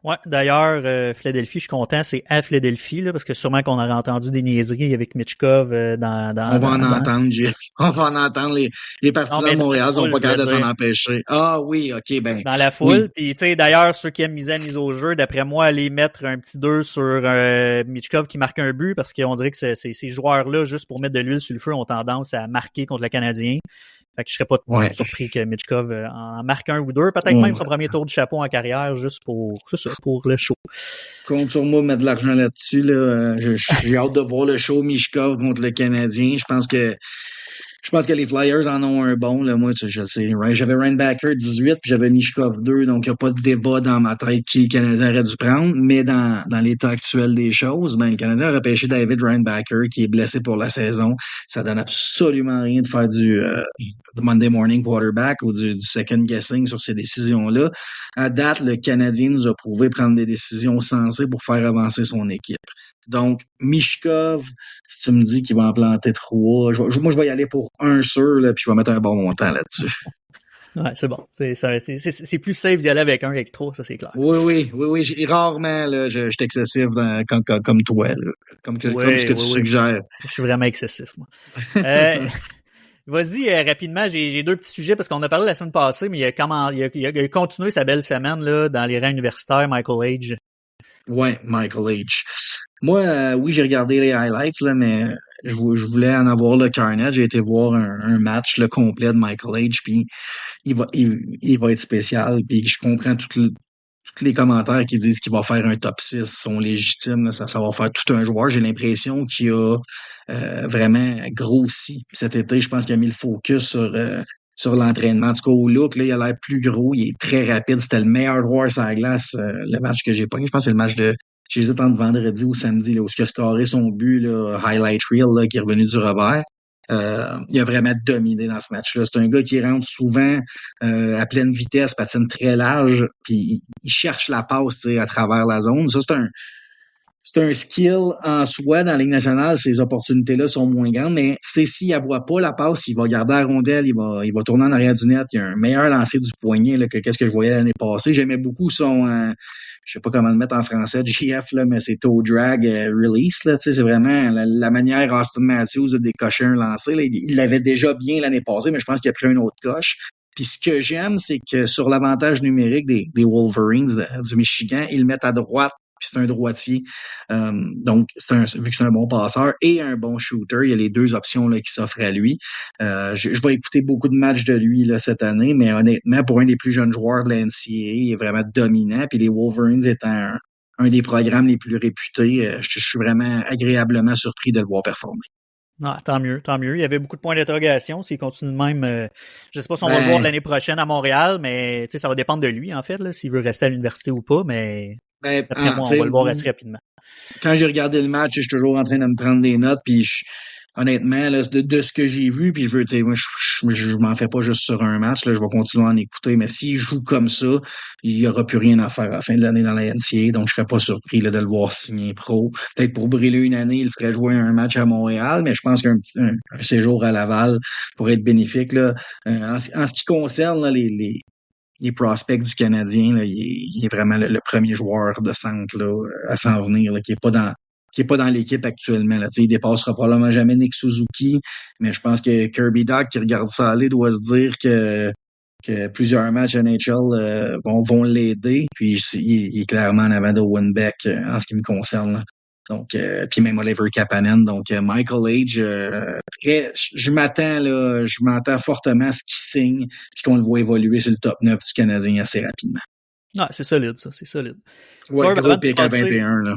Ouais, d'ailleurs, Philadelphie, je suis content, c'est à Philadelphie, là, parce que sûrement qu'on aurait entendu des niaiseries avec Mitchkov On va en entendre, Jeff. On va en entendre. Les partisans de Montréal sont pas capables de s'en empêcher. Ah oui, ok, ben. Dans la foule. Puis, tu sais, d'ailleurs, ceux qui aiment mise au jeu, d'après moi, aller mettre un petit 2 sur Mitchkov qui marque un but, parce qu'on dirait que ces joueurs-là, juste pour mettre de l'huile sur le feu, ont tendance à marquer contre le Canadien. Fait que je serais pas surpris que Mitchkov en marque 1 ou 2, peut-être même son premier tour de chapeau en carrière, juste pour le show. Compte sur moi mettre de l'argent là-dessus. Là. J'ai hâte de voir le show Mitchkov contre le Canadien. Je pense que les Flyers en ont un bon. Là. Moi, je le sais. J'avais Reinbacker 18 puis j'avais Mitchkov 2, donc il n'y a pas de débat dans ma tête qui le Canadien aurait dû prendre. Mais dans l'état actuel des choses, le Canadien a repêché David Reinbacker qui est blessé pour la saison. Ça donne absolument rien de faire du Monday morning quarterback ou du second guessing sur ces décisions-là. À date, le Canadien nous a prouvé prendre des décisions sensées pour faire avancer son équipe. Donc, Mitchkov, si tu me dis qu'il va en planter 3, moi, je vais y aller pour 1 sûr, là, puis je vais mettre un bon montant là-dessus. Ouais, c'est bon. C'est plus safe d'y aller avec 1 qu'avec 3, ça, c'est clair. Oui. Rarement, là, je suis excessif comme toi, là, comme ce que tu suggères. Je suis vraiment excessif, moi. Vas-y, rapidement, j'ai 2 petits sujets parce qu'on a parlé la semaine passée, mais il a continué sa belle semaine là dans les rangs universitaires, Michael Age. Ouais, Michael Age. Moi, oui, j'ai regardé les highlights, là, mais je voulais en avoir le carnet. J'ai été voir un match le complet de Michael H. Puis il va être spécial. Puis je comprends tous les commentaires qui disent qu'il va faire un top 6 sont légitimes. Là, ça va faire tout un joueur. J'ai l'impression qu'il a vraiment grossi cet été. Je pense qu'il a mis le focus sur l'entraînement. En tout cas, au look, là, il a l'air plus gros. Il est très rapide. C'était le meilleur joueur sur la glace, le match que j'ai pogné. Je pense que c'est le match de j'hésite entre vendredi ou samedi, là, où il a scoré son but, là, highlight reel, là, qui est revenu du revers. Il a vraiment dominé dans ce match-là. C'est un gars qui rentre souvent à pleine vitesse, patine très large, puis il cherche la passe, tu sais, à travers la zone. Ça, c'est un skill en soi dans la Ligue nationale. Ces opportunités-là sont moins grandes, mais s'il ne voit pas la passe, il va garder la rondelle, il va tourner en arrière du net. Il a un meilleur lancer du poignet là, que qu'est-ce que je voyais l'année passée. J'aimais beaucoup son, je sais pas comment le mettre en français, GF, là, mais c'est toe drag release. Là, c'est vraiment la manière Austin Matthews de décocher un lancer. Là, il l'avait déjà bien l'année passée, mais je pense qu'il a pris une autre coche. Puis ce que j'aime, c'est que sur l'avantage numérique des Wolverines du Michigan, ils le mettent à droite. Puis c'est un droitier. Donc, vu que c'est un bon passeur et un bon shooter, il y a les deux options là, qui s'offrent à lui. Je vais écouter beaucoup de matchs de lui là, cette année, mais honnêtement, pour un des plus jeunes joueurs de la NCAA, il est vraiment dominant. Puis les Wolverines étant un des programmes les plus réputés, je suis vraiment agréablement surpris de le voir performer. Ah, tant mieux, tant mieux. Il y avait beaucoup de points d'interrogation. S'il continue de même, je sais pas si on va le voir l'année prochaine à Montréal, mais ça va dépendre de lui, en fait, là, s'il veut rester à l'université ou pas, mais d'après moi, on va le voir assez rapidement. Quand j'ai regardé le match, je suis toujours en train de me prendre des notes, puis honnêtement, là, de ce que j'ai vu, puis moi, je m'en fais pas juste sur un match, là, je vais continuer à en écouter, mais s'il joue comme ça, il y aura plus rien à faire à la fin de l'année dans la NCAA, donc je serais pas surpris là, de le voir signer pro. Peut-être pour brûler une année, il ferait jouer un match à Montréal, mais je pense qu'un séjour à Laval pourrait être bénéfique. Là. En ce qui concerne là, les prospects du Canadien, là, il est vraiment le premier joueur de centre là, à s'en venir, là, qui est pas dans l'équipe actuellement. Là. Il dépassera probablement jamais Nick Suzuki, mais je pense que Kirby Dach, qui regarde ça aller, doit se dire que plusieurs matchs NHL vont l'aider. Puis il est clairement en avant de Winbeck en ce qui me concerne. Là. Donc, puis même Oliver Kapanen. Donc, Michael Age, je m'attends fortement à ce qu'il signe puis qu'on le voit évoluer sur le top 9 du Canadien assez rapidement. Ah, c'est solide, ça, c'est solide. Ouais, gros pick à 21, là.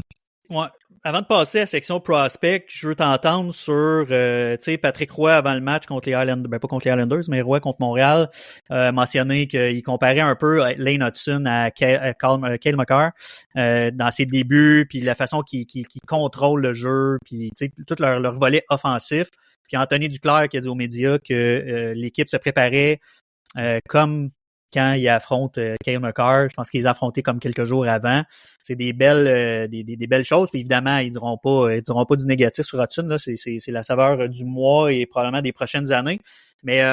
Ouais. Avant de passer à la section prospect, je veux t'entendre sur, tu sais, Patrick Roy avant le match contre les Highlanders, ben pas contre les Highlanders, mais Roy contre Montréal, mentionné qu'il comparait un peu Lane Hutson à Cale Makar dans ses débuts, puis la façon qu'il contrôle le jeu, puis tu sais, tout leur volet offensif. Puis Anthony Duclair qui a dit aux médias que l'équipe se préparait comme quand ils affrontent Cale Makar. Je pense qu'ils les affrontaient comme quelques jours avant. C'est des belles des belles choses. Puis évidemment, ils diront pas du négatif sur Hudson. Là. C'est la saveur du mois et probablement des prochaines années. Mais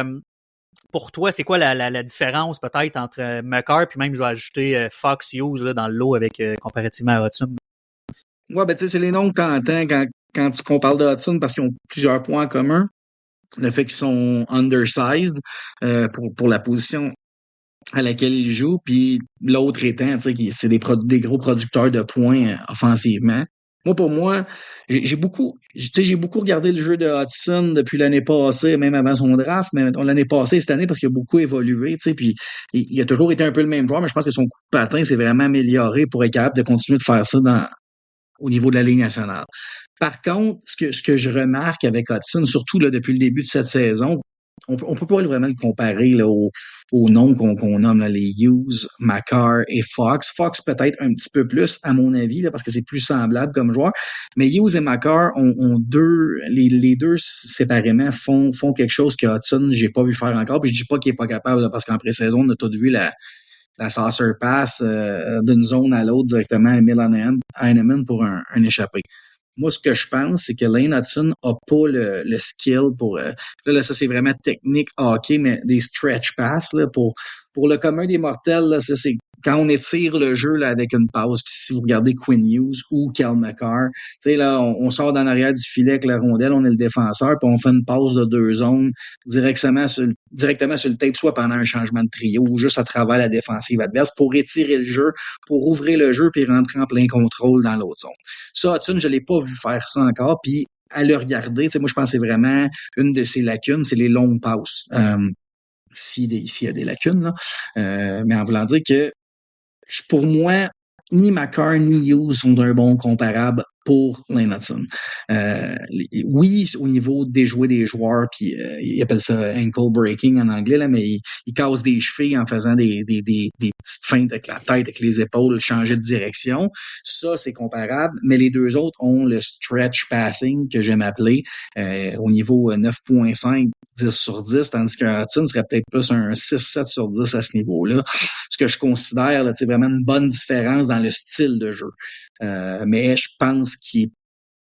pour toi, c'est quoi la différence peut-être entre Makar puis même je vais ajouter Fox Hughes là, dans le lot avec comparativement à Hudson? Ouais, ben tu sais, c'est les noms que t'entends quand on parle de Hudson parce qu'ils ont plusieurs points en commun. Le fait qu'ils sont undersized pour la position à laquelle il joue, puis l'autre étant, tu sais, c'est des gros producteurs de points offensivement. Pour moi, j'ai beaucoup regardé le jeu de Hudson depuis l'année passée, même avant son draft, mais l'année passée, cette année, parce qu'il a beaucoup évolué, tu sais, puis il a toujours été un peu le même joueur, mais je pense que son coup de patin s'est vraiment amélioré pour être capable de continuer de faire ça au niveau de la Ligue nationale. Par contre, ce que je remarque avec Hudson, surtout là, depuis le début de cette saison, on peut pas vraiment le comparer là, aux noms qu'on nomme là, les Hughes, Makar et Fox. Fox peut-être un petit peu plus, à mon avis, là, parce que c'est plus semblable comme joueur. Mais Hughes et Makar ont les deux séparément font quelque chose que Hudson, j'ai pas vu faire encore. Puis je dis pas qu'il est pas capable, là, parce qu'en pré-saison, on a tout vu la saucer pass d'une zone à l'autre directement à Milan Heinemann pour un échappé. Moi, ce que je pense, c'est que Lane Hudson a pas le skill pour... là, ça, c'est vraiment technique hockey, mais des stretch pass là, pour le commun des mortels, là, ça, c'est quand on étire le jeu là, avec une passe, puis si vous regardez Quinn Hughes ou Cal McCarr, tu sais, là, on sort d'en arrière du filet avec la rondelle, on est le défenseur, puis on fait une passe de 2 zones directement sur le tape, soit pendant un changement de trio ou juste à travers la défensive adverse pour étirer le jeu, pour ouvrir le jeu puis rentrer en plein contrôle dans l'autre zone. Ça, Hudson, je l'ai pas vu faire ça encore, puis à le regarder, tu sais, moi, je pense que c'est vraiment une de ses lacunes, c'est les longues passes. S'il y a des lacunes, là. Mais en voulant dire que, pour moi, ni McCarr ni Hughes sont d'un bon comparable pour Lane Hudson. Oui, au niveau des joueurs, puis ils appellent ça ankle breaking en anglais, là, mais ils cassent des chevilles en faisant des petites feintes avec la tête, avec les épaules, changer de direction. Ça, c'est comparable, mais les deux autres ont le stretch passing, que j'aime appeler, au niveau 9.5, 10 sur 10, tandis qu'un Hudson serait peut-être plus un 6-7 sur 10 à ce niveau-là. Ce que je considère, là, c'est vraiment une bonne différence dans le style de jeu. Mais je pense qu'il est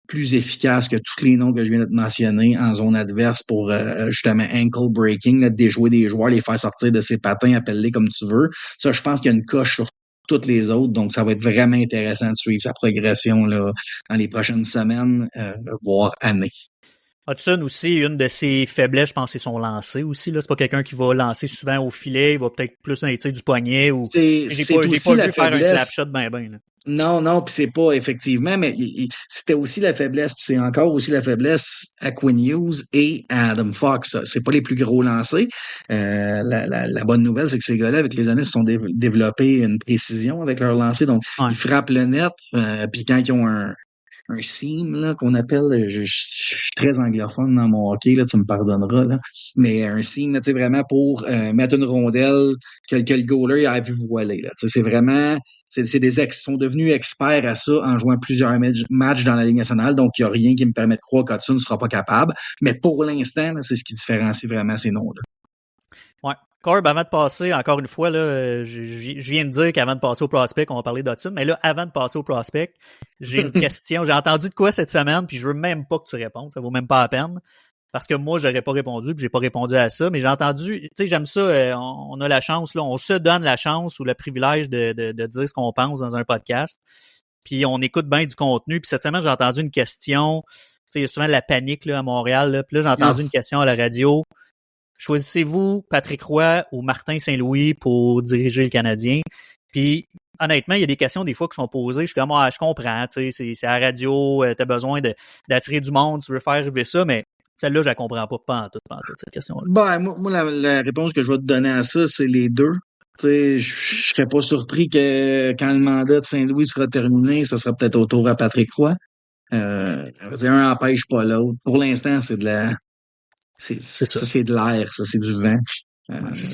plus efficace que tous les noms que je viens de te mentionner en zone adverse pour justement ankle breaking, là, déjouer des joueurs, les faire sortir de ses patins, appelle-les comme tu veux. Ça, je pense qu'il y a une coche sur toutes les autres, donc ça va être vraiment intéressant de suivre sa progression là, dans les prochaines semaines, voire années. Hudson aussi, une de ses faiblesses, je pense, c'est son lancer aussi. Là. C'est pas quelqu'un qui va lancer souvent au filet, il va peut-être plus dans les tirs du poignet. Ou... J'ai pas vu faire un slap shot ben. Là. Non, puis c'est pas effectivement, mais c'était aussi la faiblesse, puis c'est encore aussi la faiblesse à Quinn Hughes et à Adam Fox. C'est pas les plus gros lancers. La bonne nouvelle, c'est que ces gars-là, avec les années, se sont développés une précision avec leur lancer. Donc, ils frappent le net, puis quand ils ont un seam là qu'on appelle, je suis très anglophone dans mon hockey là, tu me pardonneras là, mais un seam tu sais vraiment pour mettre une rondelle que le goaler a vu voiler là, tu sais c'est vraiment c'est sont devenus experts à ça en jouant plusieurs matchs dans la Ligue nationale, donc il y a rien qui me permet de croire qu'Hudson ne sera pas capable, mais pour l'instant là, c'est ce qui différencie vraiment ces noms là. Ouais. Corb, avant de passer, encore une fois, là, je viens de dire qu'avant de passer au prospect, on va parler d'Hudson, mais là, avant de passer au prospect, j'ai une question. J'ai entendu de quoi cette semaine, puis je veux même pas que tu répondes, ça vaut même pas la peine, parce que moi, j'aurais pas répondu, puis j'ai pas répondu à ça, mais j'ai entendu, tu sais, j'aime ça, on a la chance, là, on se donne la chance ou le privilège de dire ce qu'on pense dans un podcast, puis on écoute bien du contenu, puis cette semaine, j'ai entendu une question, tu sais, il y a souvent de la panique là, à Montréal, là, puis là, j'ai entendu une question à la radio. Choisissez-vous Patrick Roy ou Martin Saint-Louis pour diriger le Canadien? Puis, honnêtement, il y a des questions des fois qui sont posées. Je suis comme, je comprends, tu sais, c'est à la radio, t'as besoin d'attirer du monde, tu veux faire arriver ça, mais celle-là, je la comprends pas en tout, cette question-là. Ben, moi la réponse que je vais te donner à ça, c'est les deux. Tu sais, je serais pas surpris que quand le mandat de Saint-Louis sera terminé, ça sera peut-être au tour à Patrick Roy. Un empêche pas l'autre. Pour l'instant, c'est de la... C'est de l'air, ça, c'est du vent.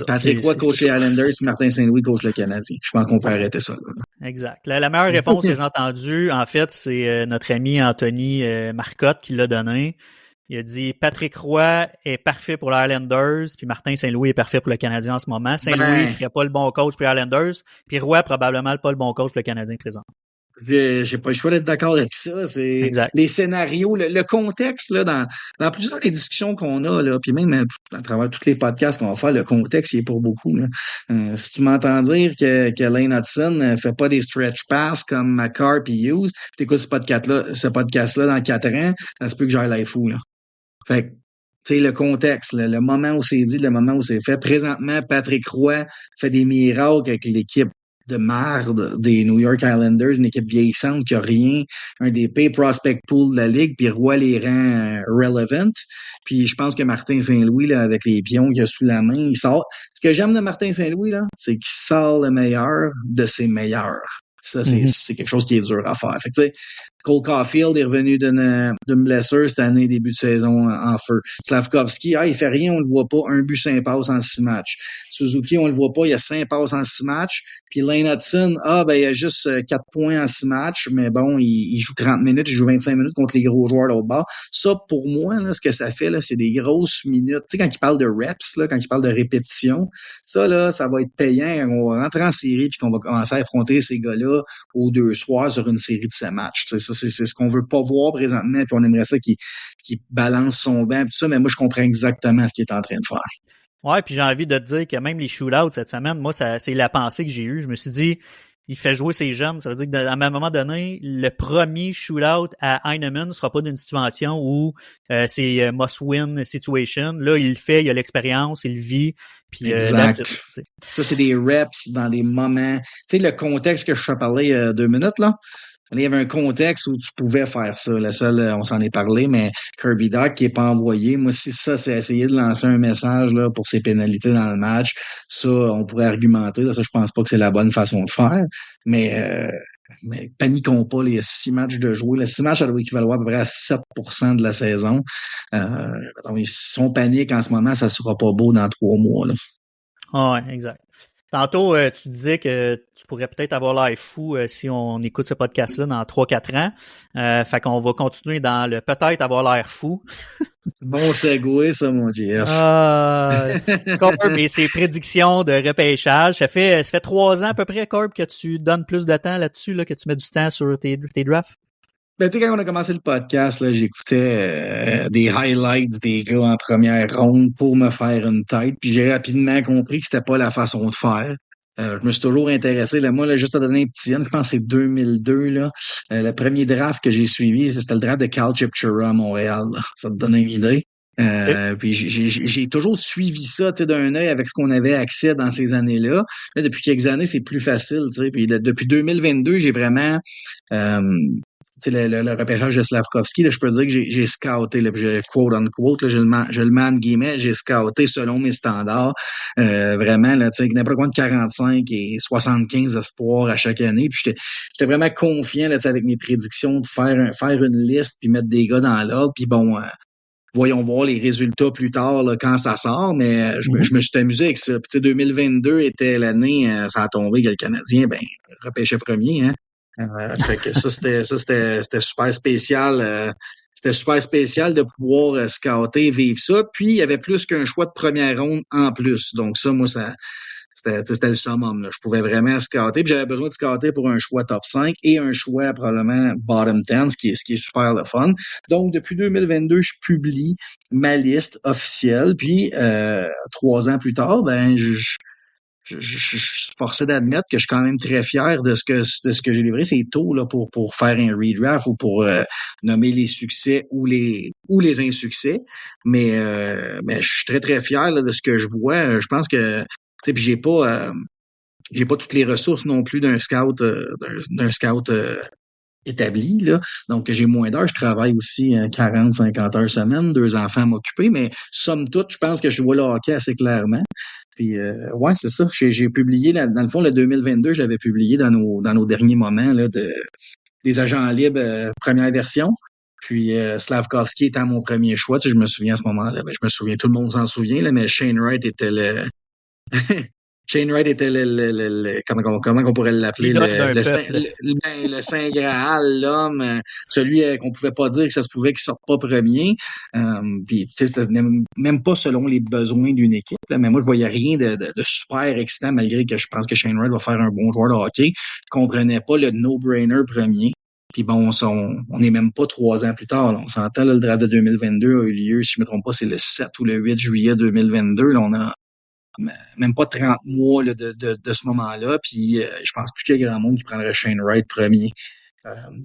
Patrick Roy coach les Islanders, Martin Saint-Louis coach le Canadien. Je pense qu'on peut arrêter ça. Exact. La meilleure réponse que j'ai entendue, en fait, c'est notre ami Anthony Marcotte qui l'a donné. Il a dit Patrick Roy est parfait pour les Islanders, puis Martin Saint-Louis est parfait pour le Canadien en ce moment. Saint-Louis serait pas le bon coach pour les Islanders, puis Roy probablement pas le bon coach pour le Canadien présent. J'ai pas le choix d'être d'accord avec ça. C'est exact. Les scénarios, le contexte là, dans plusieurs des discussions qu'on a là, puis même à travers tous les podcasts qu'on va faire, le contexte il est pour beaucoup. Là. Si tu m'entends dire que Lane Hudson fait pas des stretch pass comme McCarr et Hughes, tu écoutes ce podcast-là dans 4 ans, ça se peut que j'aille la fou là. Fait que tu sais, le contexte, le moment où c'est dit, le moment où c'est fait. Présentement, Patrick Roy fait des miracles avec l'équipe de marde des New York Islanders, une équipe vieillissante qui a rien, un des pay prospect pool de la Ligue, puis Roy les rend relevant. Puis je pense que Martin Saint-Louis, là, avec les pions qu'il a sous la main, il sort. Ce que j'aime de Martin Saint-Louis, là, c'est qu'il sort le meilleur de ses meilleurs. Ça, c'est quelque chose qui est dur à faire. Fait que, tu sais, Cole Caulfield est revenu d'une blessure cette année, début de saison en feu. Slavkovski, il fait rien, on le voit pas. 1 but, 5 passes en 6 matchs. Suzuki, on le voit pas, il y a 5 passes en 6 matchs. Puis Lane Hudson, il y a juste 4 points en 6 matchs, mais bon, il joue 30 minutes, il joue 25 minutes contre les gros joueurs de l'autre bord. Ça, pour moi, là, ce que ça fait, là, c'est des grosses minutes. Tu sais, quand il parle de reps, là, quand il parle de répétition, ça, là, ça va être payant. On va rentrer en série puis qu'on va commencer à affronter ces gars-là aux 2 soirs sur une série de 7 matchs. Tu sais, ça, c'est ce qu'on veut pas voir présentement, puis on aimerait ça qu'il balance son banc, tout ça, mais moi, je comprends exactement ce qu'il est en train de faire. Ouais, puis j'ai envie de te dire que même les shootouts cette semaine, moi, c'est la pensée que j'ai eue. Je me suis dit, il fait jouer ses jeunes. Ça veut dire qu'à un moment donné, le premier shootout à Heinemann ne sera pas d'une situation où c'est must-win situation. Là, il le fait, il a l'expérience, il le vit. Puis Exact. Ça, c'est des reps dans des moments. Tu sais, le contexte que je te parlais il y a 2 minutes, là. Il y avait un contexte où tu pouvais faire ça. Le seul, on s'en est parlé, mais Kirby Doc qui est pas envoyé. Moi, si ça, c'est essayer de lancer un message là, pour ses pénalités dans le match. Ça, on pourrait argumenter. Là, ça, je pense pas que c'est la bonne façon de faire. Mais paniquons pas, les 6 matchs de jouer. Les 6 matchs, ça doit équivaloir à peu près à 7% de la saison. Donc, si on panique en ce moment, ça sera pas beau dans 3 mois. Là. Ouais, exact. Tantôt, tu disais que tu pourrais peut-être avoir l'air fou si on écoute ce podcast-là dans 3-4 ans. Fait qu'on va continuer dans le peut-être avoir l'air fou. Bon segway, ça, mon GF. Corb et ses prédictions de repêchage. Ça fait 3 ans à peu près, Corb, que tu donnes plus de temps là-dessus, là, que tu mets du temps sur tes drafts. Ben, tu sais, quand on a commencé le podcast, là, j'écoutais des highlights des gars en première ronde pour me faire une tête, puis j'ai rapidement compris que c'était pas la façon de faire. Je me suis toujours intéressé. Là, moi, là, juste à donner un petit je pense que c'est 2002. Là, le premier draft que j'ai suivi, c'était le draft de Cal Chipchura à Montréal. Là. Ça te donne une idée. Puis j'ai toujours suivi ça, tu sais, d'un œil avec ce qu'on avait accès dans ces années-là. Là, depuis quelques années, c'est plus facile, tu sais. Puis depuis 2022, j'ai vraiment tu sais, le repêchage de Slavkovski, là, je peux dire que j'ai scouté, là, j'ai quote unquote, là, je le mets en guillemets, j'ai scouté selon mes standards. Vraiment, là, tu sais, n'importe quoi de 45 et 75 espoirs à chaque année. Puis j'étais vraiment confiant là, tu sais, avec mes prédictions de faire une liste puis mettre des gars dans l'ordre. Puis bon, voyons voir les résultats plus tard là, quand ça sort, mais je me suis amusé avec ça. Puis, tu sais, 2022 était l'année, ça a tombé que le Canadien, repêchait premier, hein. Fait que c'était super spécial. C'était super spécial de pouvoir scouter, vivre ça. Puis, il y avait plus qu'un choix de première ronde en plus. Donc, ça, moi, c'était le summum. Là. Je pouvais vraiment scouter. Puis, j'avais besoin de scouter pour un choix top 5 et un choix probablement bottom 10, ce qui est super le fun. Donc, depuis 2022, je publie ma liste officielle. Puis, 3 ans plus tard, je suis forcé d'admettre que je suis quand même très fier de ce que j'ai livré. C'est tôt là pour faire un redraft ou pour nommer les succès ou les insuccès. Mais je suis très très fier là, de ce que je vois. Je pense que tu sais, puis j'ai pas toutes les ressources non plus d'un scout établi, là. Donc, j'ai moins d'heures. Je travaille aussi 40, 50 heures semaine, 2 enfants à m'occuper, mais somme toute, je pense que je vois le hockey assez clairement. Puis, ouais, c'est ça. J'ai publié, dans le fond, le 2022, je l'avais publié dans nos derniers moments là, des agents libres première version. Puis, Slavkovski était mon premier choix. Tu sais, je me souviens à ce moment-là. Je me souviens, tout le monde s'en souvient, là, mais Shane Wright était Shane Wright était comment on pourrait l'appeler, le Saint Graal, l'homme, celui qu'on pouvait pas dire que ça se pouvait qu'il sorte pas premier. Puis, tu sais, c'était même pas selon les besoins d'une équipe, là, mais moi, je voyais rien de super excitant, malgré que je pense que Shane Wright va faire un bon joueur de hockey. Je comprenais pas le no-brainer premier. Puis bon, on est même pas 3 ans plus tard. Là. On s'entend, là, le draft de 2022 a eu lieu, si je me trompe pas, c'est le 7 ou le 8 juillet 2022. Là, on a même pas 30 mois là, de ce moment-là. Puis je pense plus qu'il y a grand monde qui prendrait Shane Wright premier.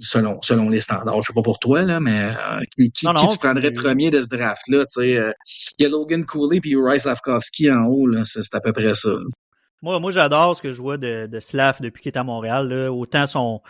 Selon les standards. Je sais pas pour toi, là, mais qui tu prendrais premier de ce draft-là? Il y a Logan Cooley puis Uri Slavkovski en haut, là, c'est à peu près ça. Là. Moi, j'adore ce que je vois de Slav depuis qu'il est à Montréal. Là. Autant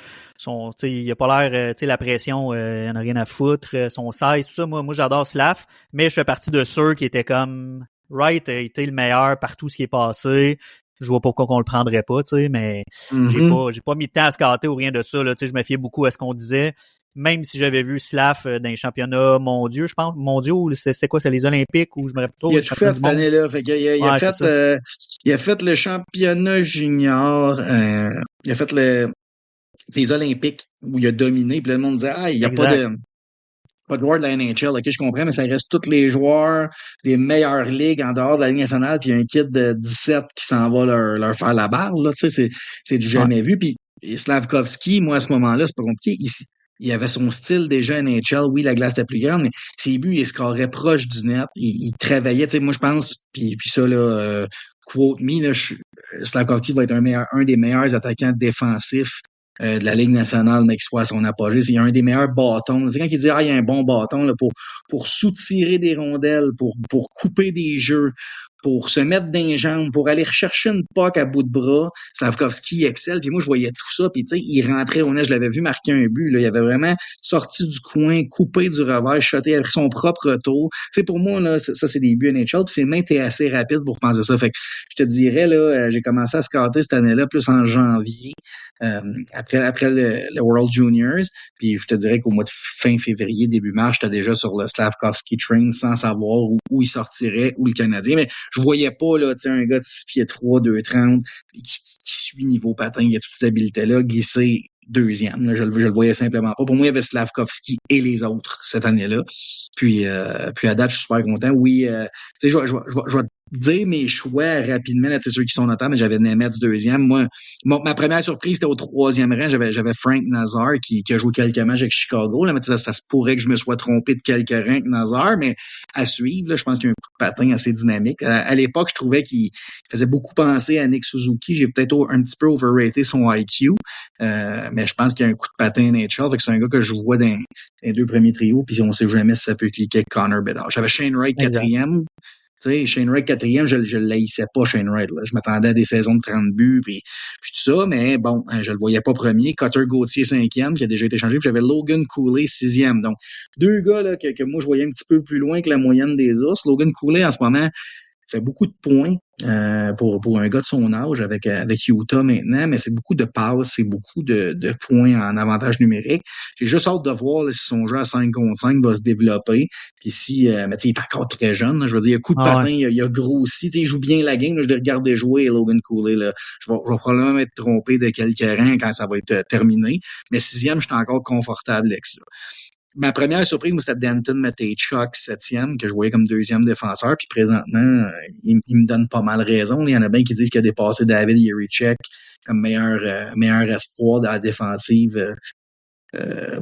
il a pas l'air, la pression, il en a rien à foutre, son size, tout ça. Moi, j'adore Slav, mais je fais partie de ceux qui étaient comme Wright a été le meilleur par tout ce qui est passé. Je vois pourquoi qu'on le prendrait pas, tu sais, mais j'ai pas mis de temps à scatter ou rien de ça. Là, tu sais, je me fiais beaucoup à ce qu'on disait. Même si j'avais vu Slav dans les championnats mondiaux, je pense, mondiaux, c'est quoi, c'est les Olympiques ou je me rappelle pas. Il a tout fait cette année-là. Fait qu'il il a fait le championnat junior, il a fait les Olympiques où il a dominé. Puis là, le monde disait, il y a pas de joueurs de la NHL, ok, je comprends, mais ça reste tous les joueurs des meilleures ligues en dehors de la Ligue nationale, puis il y a un kid de 17 qui s'en va leur faire la barre, là, tu sais, c'est du jamais vu. Puis Slavkovski, moi, à ce moment-là, c'est pas compliqué. il avait son style déjà NHL. Oui, la glace était plus grande, mais ses buts, il scorait proche du net. Il travaillait, tu sais, moi, je pense, puis ça, là, quote me, là, Slavkovski va être un des meilleurs attaquants défensifs de la Ligue nationale, mais qu'il soit à son apogée. C'est un des meilleurs bâtons. Tu sais, quand il dit, il y a un bon bâton là, pour soutirer des rondelles, pour couper des jeux, pour se mettre dans les jambes, pour aller rechercher une puck à bout de bras. Slavkovski excelle. Puis moi, je voyais tout ça. Puis tu sais, il rentrait au net. Je l'avais vu marquer un but. Là. Il avait vraiment sorti du coin, coupé du revers, shoté avec son propre tour. Tu sais, pour moi, là, ça, c'est des buts NHL. Puis ses mains étaient assez rapides pour penser ça. Fait que je te dirais, là, j'ai commencé à scotter cette année-là, plus en janvier. Après le World Juniors, puis je te dirais qu'au mois de fin février, début mars, j'étais déjà sur le Slavkovski train sans savoir où il sortirait, où le Canadien. Mais je voyais pas là, tu sais, un gars de 6 pieds 3, 2,30 qui suit niveau patin, il a toutes ces habiletés-là, glisser deuxième. Là, je le voyais simplement pas. Pour moi, il y avait Slavkovski et les autres cette année-là. Puis à date, je suis super content. Oui, tu sais, je vais dire mes choix rapidement, là, c'est ceux qui sont notables, mais j'avais Nemeth deuxième. Moi, ma première surprise, c'était au troisième rang. J'avais Frank Nazar qui a joué quelques matchs avec Chicago. Là, mais ça se pourrait que je me sois trompé de quelques rangs avec Nazar, mais à suivre, là, je pense qu'il y a un coup de patin assez dynamique. À l'époque, je trouvais qu'il faisait beaucoup penser à Nick Suzuki. J'ai peut-être un petit peu overraté son IQ, mais je pense qu'il y a un coup de patin NHL. Fait que c'est un gars que je vois dans les deux premiers trios, puis on sait jamais si ça peut cliquer avec Connor Bedard. J'avais Shane Wright quatrième. Tu sais, Shane Wright quatrième, je le laissais pas, Shane Wright. Là. Je m'attendais à des saisons de 30 buts, puis tout ça, mais bon, je le voyais pas premier. Cutter Gauthier cinquième, qui a déjà été changé, puis j'avais Logan Cooley sixième. Donc, deux gars là, que moi, je voyais un petit peu plus loin que la moyenne des ours. Logan Cooley, en ce moment, fait beaucoup de points pour un gars de son âge avec Utah maintenant, mais c'est beaucoup de passes, c'est beaucoup de points en avantage numérique. J'ai juste hâte de voir là, si son jeu à 5 contre 5 va se développer. Puis si, mais il est encore très jeune, là, je veux dire, il a coup de patin, il a grossi, il joue bien la game. Là, je l'ai regardé jouer Logan Cooley. Là. Je vais probablement m'être trompé de quelques rangs quand ça va être terminé. Mais sixième, je suis encore confortable avec ça. Ma première surprise, moi, c'était Danton Mateychuk, septième, que je voyais comme deuxième défenseur. Puis présentement, il me donne pas mal raison. Il y en a bien qui disent qu'il a dépassé David Jiricek comme meilleur espoir de la défensive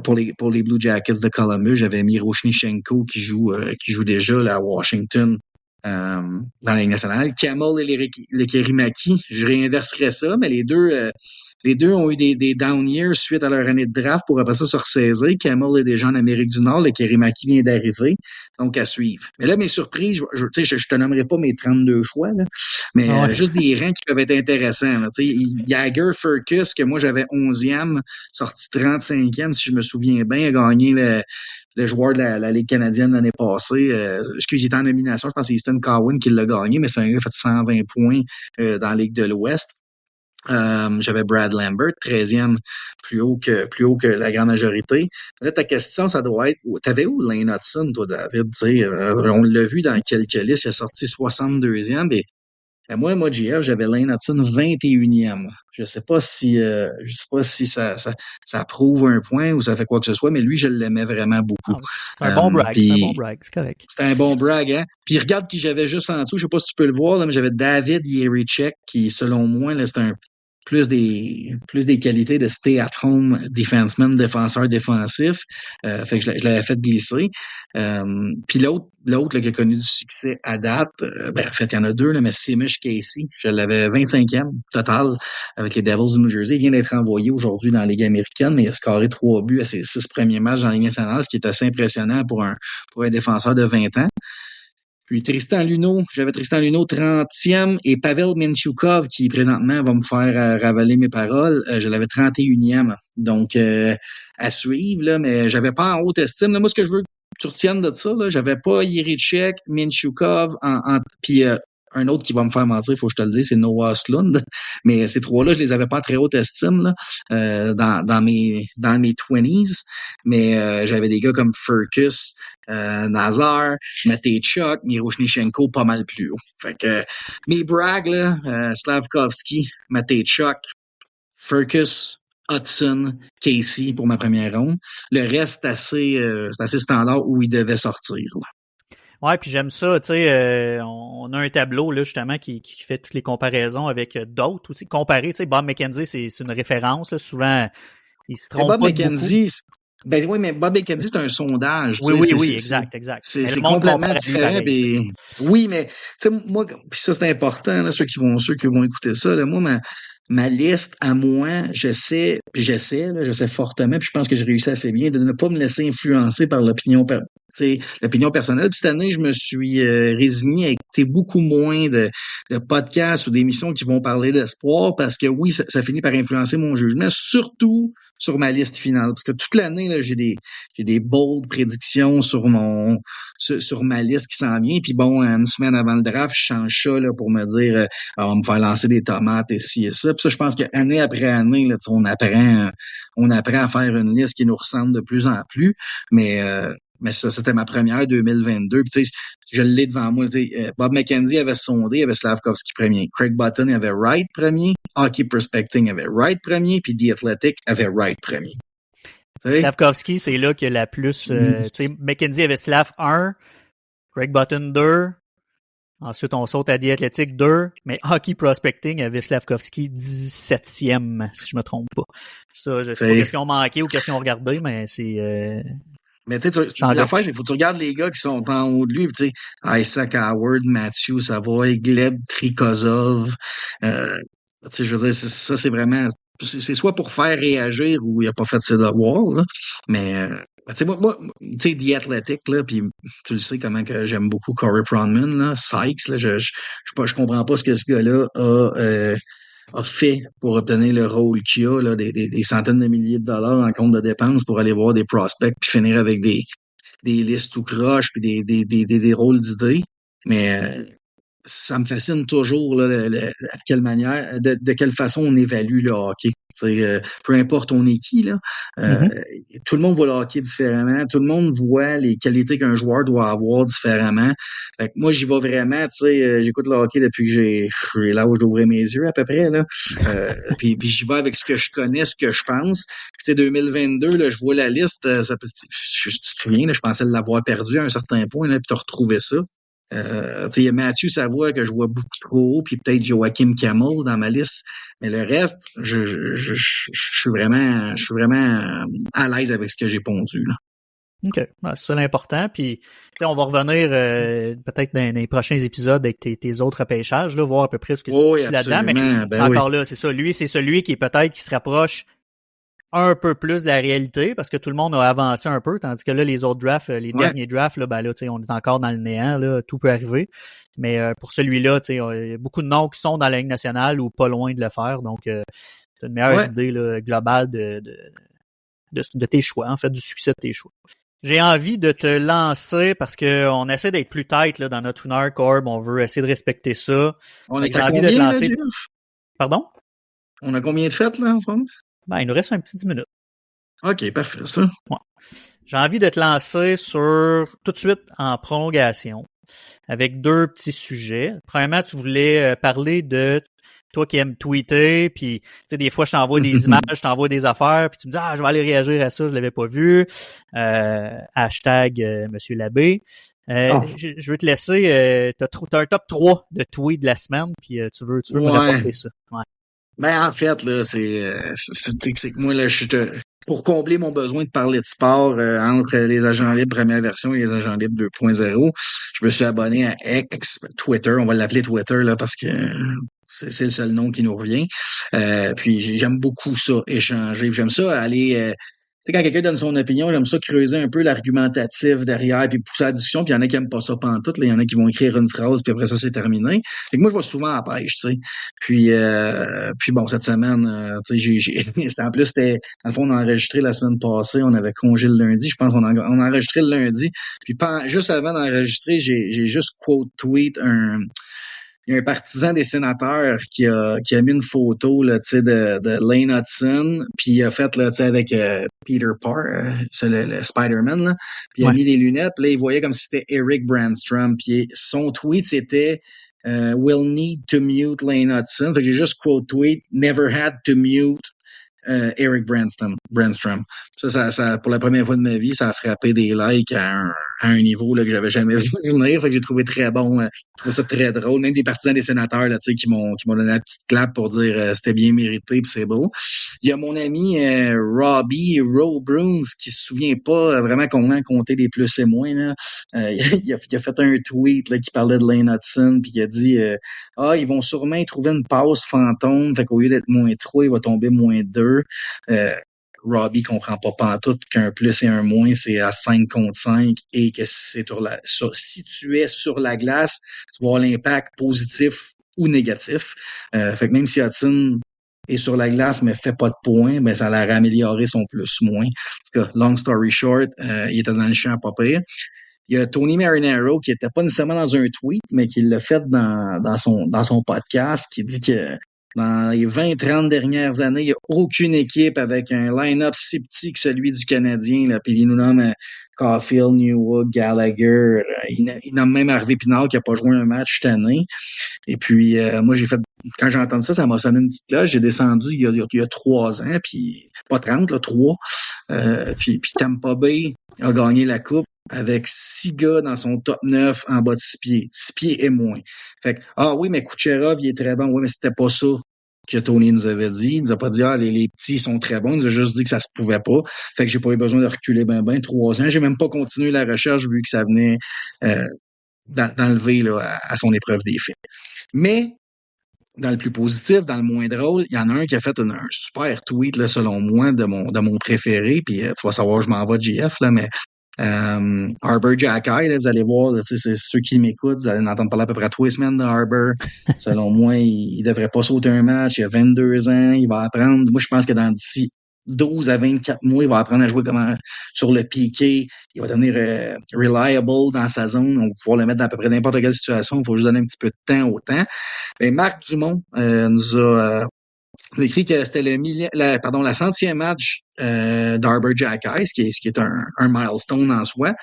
pour les Blue Jackets de Columbus. J'avais Miroshnichenko qui joue déjà là, à Washington dans la Ligue nationale. Kamel et Lekerimaki, je réinverserais ça, mais les deux ont eu des down years suite à leur année de draft pour après ça se ressaisir. Kamel est déjà en Amérique du Nord. Le Kerimaki vient d'arriver. Donc, à suivre. Mais là, mes surprises, je te nommerai pas mes 32 choix, là, mais juste des rangs qui peuvent être intéressants. Là, Jagger Furcus, que moi, j'avais 11e, sorti 35e, si je me souviens bien, a gagné le joueur de la Ligue canadienne l'année passée. Il était en nomination. Je pense que c'est Easton Cowan qui l'a gagné, mais c'est un gars qui a fait 120 points dans la Ligue de l'Ouest. J'avais Brad Lambert, 13e, plus haut que la grande majorité. Là, ta question, ça doit être, t'avais où Lane Hudson, toi, David? On l'a vu dans quelques listes, il a sorti 62e, et moi, JF, j'avais Lane Hudson 21e. Je sais pas si ça prouve un point ou ça fait quoi que ce soit, mais lui, je l'aimais vraiment beaucoup. C'est un bon brag, c'est correct. C'était un bon brag, hein. Puis regarde qui j'avais juste en dessous, je sais pas si tu peux le voir, là, mais j'avais David Jiricek, qui, selon moi, là, c'est un plus des qualités de stay-at-home defenseman, défenseur défensif. Fait que je l'avais fait glisser. Puis l'autre là, qui a connu du succès à date, en fait, il y en a deux, là, mais Simish Casey, je l'avais 25e total avec les Devils du New Jersey. Il vient d'être envoyé aujourd'hui dans la Ligue américaine, mais il a scoré 3 buts à ses 6 premiers matchs dans la Ligue nationale, ce qui est assez impressionnant pour un défenseur de 20 ans. Puis j'avais Tristan Luneau 30e et Pavel Mintyukov qui présentement va me faire ravaler mes paroles. Je l'avais 31e. Donc à suivre, là, mais j'avais pas en haute estime. Là, moi, ce que je veux que tu retiennes de ça, là, j'avais pas Jiricek, Mintyukov, puis un autre qui va me faire mentir, il faut que je te le dise, c'est Noah Slund. Mais ces trois-là, je les avais pas en très haute estime là, dans mes 20s. Mais j'avais des gars comme Furcus, Nazar, Mateychuk, Miroshnichenko pas mal plus haut. Fait que mes brags, là, Slavkovski, Mateychuk, Furcus, Hudson, Casey pour ma première ronde. Le reste, c'est assez standard où il devait sortir. Là. Ouais, puis j'aime ça, tu sais, on a un tableau là justement qui fait toutes les comparaisons avec d'autres aussi. Comparer, tu sais, Bob McKenzie, c'est une référence là, souvent il se trompe Bob pas McKenzie, beaucoup. Ben oui, mais Bob McKenzie, c'est un sondage. Oui, Tu sais, oui, exact. c'est Mais le c'est monde complètement compare à lui différent. pareil. Oui, mais tu sais, moi, puis ça, c'est important, là, ceux qui vont écouter ça. Là, moi, ma liste à moi, j'essaie fortement, puis je pense que je réussis assez bien de ne pas me laisser influencer par l'opinion personnelle. Puis cette année, je me suis résigné à écouter beaucoup moins de podcasts ou d'émissions qui vont parler d'espoir parce que oui, ça finit par influencer mon jugement, surtout sur ma liste finale. Parce que toute l'année, là, j'ai des bold prédictions sur ma liste qui s'en vient. Puis bon, une semaine avant le draft, je change ça là, pour me dire on va me faire lancer des tomates et ci et ça. Puis ça, je pense qu'année après année, là, on apprend à faire une liste qui nous ressemble de plus en plus. Mais ça, c'était ma première 2022. Puis, tu sais, je l'ai devant moi. Bob McKenzie avait sondé, avait Slavkovski premier. Craig Button avait Wright premier. Hockey Prospecting avait Wright premier. Puis The Athletic avait Wright premier. Slavkovski, c'est là qu'il y a la plus... tu sais, McKenzie avait Slav 1, Craig Button 2. Ensuite, on saute à The Athletic 2. Mais Hockey Prospecting avait Slavkovski 17e, si je me trompe pas. Ça, je sais pas qu'est-ce qu'ils ont manqué ou qu'est-ce qu'ils ont regardé, mais c'est... Mais tu sais, l'affaire, c'est qu'il faut que tu regardes les gars qui sont en haut de lui. Tu sais, Isaac Howard, Matthew Savoy, Gleb Trikozov. Tu sais, je veux dire, ça, c'est vraiment... C'est soit pour faire réagir ou il a pas fait ses devoirs, là. Mais... tu sais, moi, tu sais, The Athletic, là, puis tu le sais comment que j'aime beaucoup Corey Pronman, là, Sykes, là, je comprends pas ce que ce gars-là a fait pour obtenir le rôle qu'il a, là, des centaines de milliers de dollars en compte de dépenses pour aller voir des prospects puis finir avec des listes tout croches puis des rôles d'idées. Mais ça me fascine toujours là, de quelle façon on évalue le hockey. Peu importe on est qui, là, tout le monde voit le hockey différemment, tout le monde voit les qualités qu'un joueur doit avoir différemment. Fait que moi, j'y vais vraiment, j'écoute le hockey depuis que j'ai l'âge d'ouvrir mes yeux à peu près. Là. Puis j'y vais avec ce que je connais, ce que je pense. Puis 2022, là, je vois la liste, tu te souviens, là, je pensais l'avoir perdu à un certain point, là, puis tu as retrouvé ça. Il y a Mathieu Savoie que je vois beaucoup trop haut, puis peut-être Joachim Camel dans ma liste. Mais le reste, je suis vraiment à l'aise avec ce que j'ai pondu, là. OK. C'est ça l'important. Puis, on va revenir peut-être dans les prochains épisodes avec tes autres repêchages, là, voir à peu près ce que tu fais là-dedans. Mais encore là, c'est ça. Lui, c'est celui qui se rapproche un peu plus de la réalité parce que tout le monde a avancé un peu, tandis que là, les autres drafts, les derniers drafts, là, ben là, on est encore dans le néant, là, tout peut arriver. Mais pour celui-là, il y a beaucoup de noms qui sont dans la Ligue nationale ou pas loin de le faire. Donc, c'est une meilleure idée là, globale de tes choix, en fait, du succès de tes choix. J'ai envie de te lancer parce que on essaie d'être plus tight là, dans notre 1 heure, Corb. On veut essayer de respecter ça. On est à combien, de te lancer... là, Jeff? Pardon? On a combien de fêtes, là, en ce moment? Ben, il nous reste un petit 10 minutes. OK, parfait, ça. Ouais. J'ai envie de te lancer tout de suite en prolongation avec 2 petits sujets. Premièrement, tu voulais parler de toi qui aimes tweeter, puis tu sais, des fois, je t'envoie des images, je t'envoie des affaires, puis tu me dis « Ah, je vais aller réagir à ça, je l'avais pas vu. » Hashtag Monsieur Labbé. Je veux te laisser, t'as un top 3 de tweets de la semaine, puis tu veux me rapporter ça. Ouais. Ben, en fait, là, c'est que moi, là, pour combler mon besoin de parler de sport entre les agents libres première version et les agents libres 2.0, je me suis abonné à X, Twitter, on va l'appeler Twitter, là, parce que c'est le seul nom qui nous revient. Puis j'aime beaucoup ça, échanger. J'aime ça aller... tu sais, quand quelqu'un donne son opinion, j'aime ça creuser un peu l'argumentatif derrière, puis pousser la discussion, puis il y en a qui aiment pas ça pantoute, il y en a qui vont écrire une phrase, puis après ça, c'est terminé. Fait que moi, je vais souvent à la pêche, tu sais. Puis bon, cette semaine, tu sais, en plus, dans le fond, on a enregistré la semaine passée, on avait congé le lundi, je pense qu'on a enregistré le lundi, puis juste avant d'enregistrer, j'ai juste quote tweet il y a un partisan des sénateurs qui a mis une photo là, de Lane Hudson, puis il a fait là, avec Peter Parr, c'est le Spider-Man, là, puis il a mis des lunettes, puis là, il voyait comme si c'était Eric Brandstrom, puis son tweet, c'était We'll need to mute Lane Hudson. Fait que j'ai juste quote tweet Never had to mute Eric Brandstrom. Ça, pour la première fois de ma vie, ça a frappé des likes à à un niveau là, que j'avais jamais vu venir. Fait que j'ai trouvé très bon. J'ai trouvé ça très drôle. Même des partisans des Sénateurs là, qui m'ont donné la petite clap pour dire c'était bien mérité puis c'est beau. Il y a mon ami Robbie Bruns qui se souvient pas vraiment comment compter les plus et moins. Là. Il a fait un tweet là, qui parlait de Lane Hudson puis il a dit ils vont sûrement trouver une passe fantôme. Fait qu'au lieu d'être -3, il va tomber -2. Robbie comprend pas pantoute qu'un plus et un moins, c'est à 5 contre 5 et que c'est si tu es sur la glace, tu vas avoir l'impact positif ou négatif. Fait que même si Hudson est sur la glace mais fait pas de points, ben ça a l'air amélioré son plus-moins. En tout cas, long story short, il était dans le champ pas pire. Il y a Tony Marinaro qui était pas nécessairement dans un tweet, mais qui l'a fait dans son podcast, qui dit que dans les 20-30 dernières années, il n'y a aucune équipe avec un line-up si petit que celui du Canadien. Là. Puis il nous nomme Caulfield, Newhook, Gallagher. Il nomme même Harvey Pinard qui n'a pas joué un match cette année. Et puis, moi, quand j'ai entendu ça, ça m'a sonné une petite cloche. J'ai descendu il y a 3 ans, puis pas 30, là, 3. Puis Tampa Bay a gagné la coupe avec 6 gars dans son top 9 en bas de 6 pieds. 6 pieds et moins. Fait que, oui, mais Kucherov, il est très bon. Oui, mais c'était pas ça que Tony nous avait dit. Il nous a pas dit, les petits sont très bons. Il nous a juste dit que ça se pouvait pas. Fait que j'ai pas eu besoin de reculer ben 3 ans. J'ai même pas continué la recherche vu que ça venait d'enlever là, à son épreuve des faits. Mais, dans le plus positif, dans le moins drôle, il y en a un qui a fait un super tweet, là, selon moi, de mon préféré. Puis tu vas savoir, je m'en vais de JF, là, mais Arbor Xhekaj, là, vous allez voir, là, c'est ceux qui m'écoutent, vous allez en entendre parler à peu près 3 semaines de Arbor. Selon moi, il devrait pas sauter un match. Il a 22 ans, il va apprendre. Moi, je pense que d'ici 12 à 24 mois, il va apprendre à jouer sur le piqué. Il va devenir reliable dans sa zone. On va pouvoir le mettre dans à peu près n'importe quelle situation. Il faut juste donner un petit peu de temps au temps. Et Marc Dumont nous a écrit que c'était la 100e match d'Arbor Xhekaj, ce qui est un milestone en soi,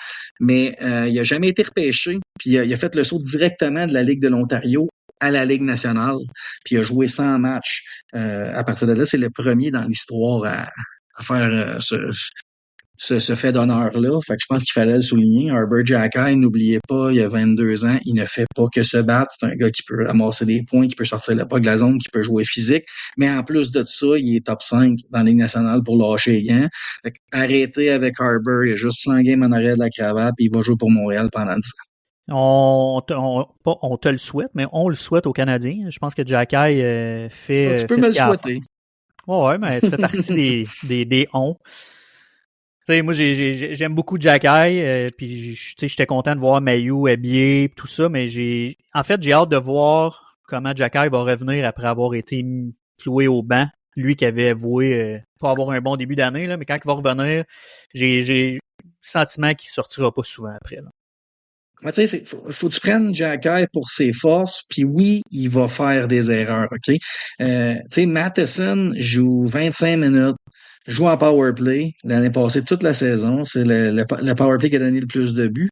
mais il a jamais été repêché, puis il a fait le saut directement de la Ligue de l'Ontario à la Ligue nationale, puis il a joué 100 matchs. À partir de là, c'est le premier dans l'histoire à faire ce fait d'honneur-là. Fait que je pense qu'il fallait le souligner. Arbor Xhekaj, n'oubliez pas, il a 22 ans, il ne fait pas que se battre. C'est un gars qui peut ramasser des points, qui peut sortir le puck de la zone, qui peut jouer physique. Mais en plus de ça, il est top 5 dans la Ligue nationale pour lâcher les gants. Fait que arrêtez avec Arbor, il a juste 100 games en arrière de la cravate, puis il va jouer pour Montréal pendant 10 ans. On te le souhaite, mais on le souhaite aux Canadiens. Je pense que Xhekaj fait... Tu peux me le souhaiter. Ouais, mais tu fais partie des on. Tu sais, moi, j'aime beaucoup Xhekaj, puis j'étais content de voir Mailloux, Ebier, tout ça, mais j'ai hâte de voir comment Xhekaj va revenir après avoir été cloué au banc. Lui qui avait avoué pas avoir un bon début d'année, là, mais quand il va revenir, j'ai le sentiment qu'il sortira pas souvent après. Là. Ouais, tu sais, faut que tu prennes Xhekaj pour ses forces, puis oui, il va faire des erreurs, OK? Tu sais, Matheson joue 25 minutes, joue en power play. L'année passée, toute la saison, c'est le power play qui a donné le plus de buts.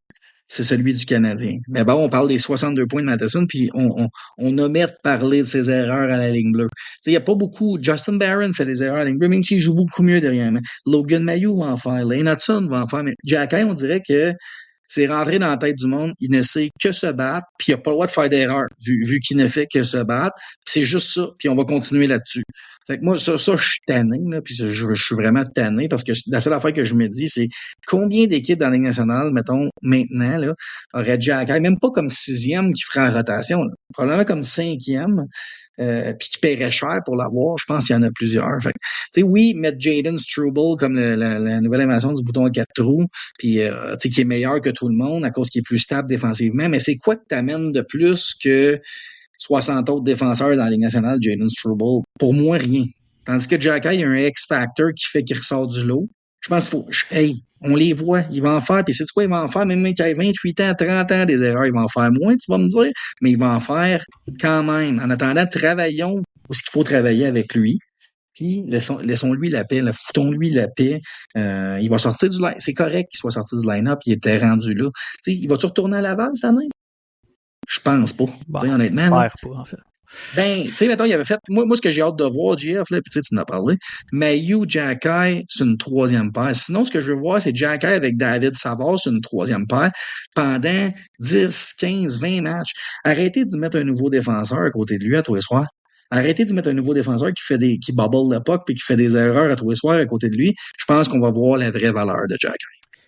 C'est celui du Canadien. Mais bon, on parle des 62 points de Matheson, puis on omet de parler de ses erreurs à la ligne bleue. Il n'y a pas beaucoup. Justin Barron fait des erreurs à la ligne bleue, même s'il joue beaucoup mieux derrière. Logan Mailloux va en faire. Lane Hudson va en faire. Mais Xhekaj, on dirait que c'est rentré dans la tête du monde. Il ne sait que se battre, puis il n'a pas le droit de faire d'erreur, vu qu'il ne fait que se battre. Puis c'est juste ça, puis on va continuer là-dessus. Fait que moi, ça, je suis tanné, là, puis je suis vraiment tanné, parce que la seule affaire que je me dis, c'est combien d'équipes dans la Ligue nationale, mettons, maintenant, là, auraient Xhekaj, même pas comme 6e qui ferait en rotation, là, probablement comme 5e, puis qui paierait cher pour l'avoir. Je pense qu'il y en a plusieurs. Fait tu sais, oui, mettre Jayden Struble comme la nouvelle invention du bouton à 4 trous, puis tu sais, qui est meilleur que tout le monde à cause qu'il est plus stable défensivement, mais c'est quoi que t'amènes de plus que 60 autres défenseurs dans la Ligue nationale, Jayden Struble? Pour moi, rien. Tandis que Xhekaj, il y a un X-Factor qui fait qu'il ressort du lot. Je pense qu'il faut... on les voit, il va en faire, puis c'est quoi il va en faire, même qu'il ait 28 ans, 30 ans, des erreurs, il va en faire moins, tu vas me dire, mais il va en faire quand même. En attendant, travaillons où ce qu'il faut travailler avec lui, puis laissons-lui la paix, foutons-lui la paix. Il va sortir du line. C'est correct qu'il soit sorti du line-up, il était rendu là. Tu sais, il va-tu retourner à Laval cette année? Je pense pas. Bon, honnêtement. j'espère pas, en fait. Ben, tu sais, mettons, il avait fait. Moi, ce que j'ai hâte de voir, JF, là, puis tu sais, tu en as parlé. Mayu, Jacky, c'est une troisième paire. Sinon, ce que je veux voir, c'est Jacky avec David Savard, c'est une troisième paire, pendant 10, 15, 20 matchs. Arrêtez d'y mettre un nouveau défenseur à côté de lui à tous les soirs. Arrêtez d'y mettre un nouveau défenseur qui bubble le puck puis qui fait des erreurs à tous les soirs à côté de lui. Je pense qu'on va voir la vraie valeur de Jacky.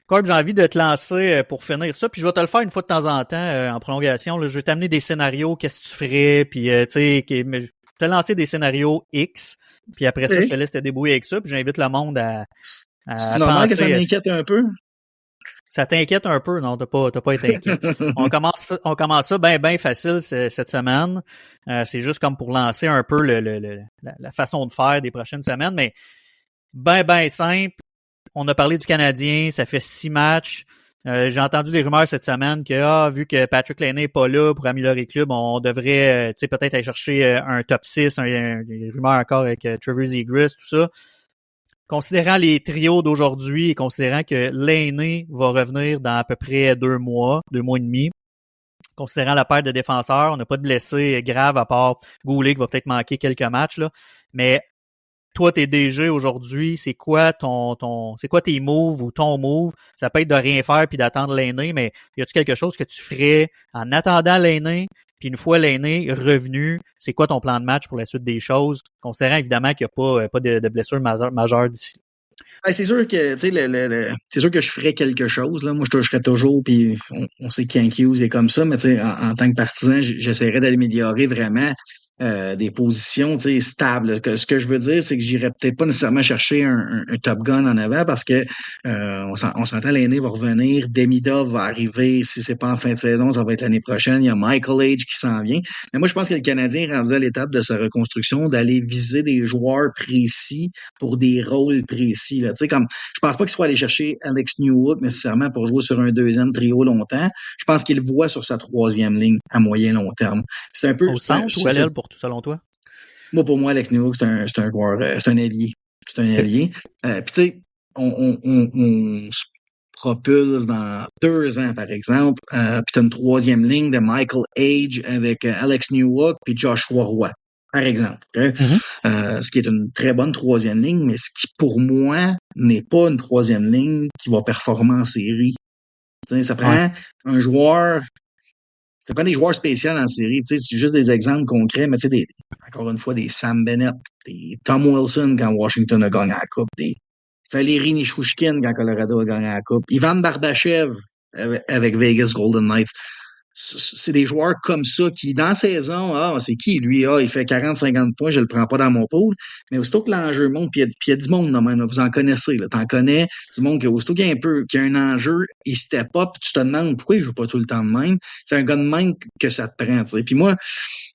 Corb, j'ai envie de te lancer pour finir ça, puis je vais te le faire une fois de temps en temps en prolongation. Là, je vais t'amener des scénarios, qu'est-ce que tu ferais, puis tu sais, je vais te lancer des scénarios X, puis après ça, je te laisse te débrouiller avec ça, puis j'invite le monde à c'est normal que ça m'inquiète un peu? Ça t'inquiète un peu, non? T'as pas été inquiet. On commence ça bien facile cette semaine. C'est juste comme pour lancer un peu la façon de faire des prochaines semaines, mais bien simple. On a parlé du Canadien, ça fait 6 matchs. J'ai entendu des rumeurs cette semaine que vu que Patrick Laine n'est pas là pour améliorer le club, on devrait peut-être aller chercher un top 6, des rumeurs encore avec Trevor Zegras, tout ça. Considérant les trios d'aujourd'hui et considérant que Laine va revenir dans à peu près 2 mois et demi, considérant la perte de défenseurs, on n'a pas de blessés graves à part Goulet qui va peut-être manquer quelques matchs, là, mais toi, t'es DG aujourd'hui, c'est quoi c'est quoi tes moves ou ton move? Ça peut être de rien faire puis d'attendre Laine, mais y a-tu quelque chose que tu ferais en attendant Laine? Puis une fois Laine revenu, c'est quoi ton plan de match pour la suite des choses? Considérant évidemment qu'il n'y a pas de blessures majeures d'ici. Ben, c'est sûr que tu sais c'est sûr que je ferais quelque chose là. Moi je toucherais toujours puis on sait que Ken Hughes est comme ça, mais tu sais en tant que partisan, j'essaierais d'améliorer vraiment des positions stables. Ce que je veux dire, c'est que j'irais peut-être pas nécessairement chercher un Top Gun en avant parce que on s'entend Laine va revenir, Demidov va arriver, si c'est pas en fin de saison, ça va être l'année prochaine. Il y a Michael Age qui s'en vient. Mais moi, je pense que le Canadien est rendu à l'étape de sa reconstruction d'aller viser des joueurs précis pour des rôles précis. Là. Comme je pense pas qu'il soit allé chercher Alex Newhook nécessairement pour jouer sur un deuxième trio longtemps. Je pense qu'il le voit sur sa troisième ligne à moyen long terme. C'est un peu au centre ou à l'aile pour tout selon toi? Moi, pour moi, Alex Newhook, c'est un joueur, c'est un allié. C'est un allié. Puis tu sais, on se propulse dans 2 ans, par exemple. Puis tu as une troisième ligne de Michael Age avec Alex Newhook puis Joshua Roy, par exemple. Okay? Ce qui est une très bonne troisième ligne, mais ce qui, pour moi, n'est pas une troisième ligne qui va performer en série. T'sais, ça prend un joueur... Ça prend des joueurs spéciaux en série. Tu sais, c'est juste des exemples concrets, mais tu sais, encore une fois, des Sam Bennett, des Tom Wilson quand Washington a gagné la Coupe, des Valérie Nichushkin quand Colorado a gagné la Coupe, Ivan Barbachev avec Vegas Golden Knights. C'est des joueurs comme ça qui, dans la saison, c'est qui lui? Il fait 40-50 points, je le prends pas dans mon pool. Mais aussitôt que l'enjeu monte, puis il y a du monde là même, vous en connaissez, là, t'en connais, du monde que aussitôt qu'il y a un enjeu, il step up, tu te demandes pourquoi il joue pas tout le temps de même. C'est un gars de même que ça te prend, tu sais. Puis moi,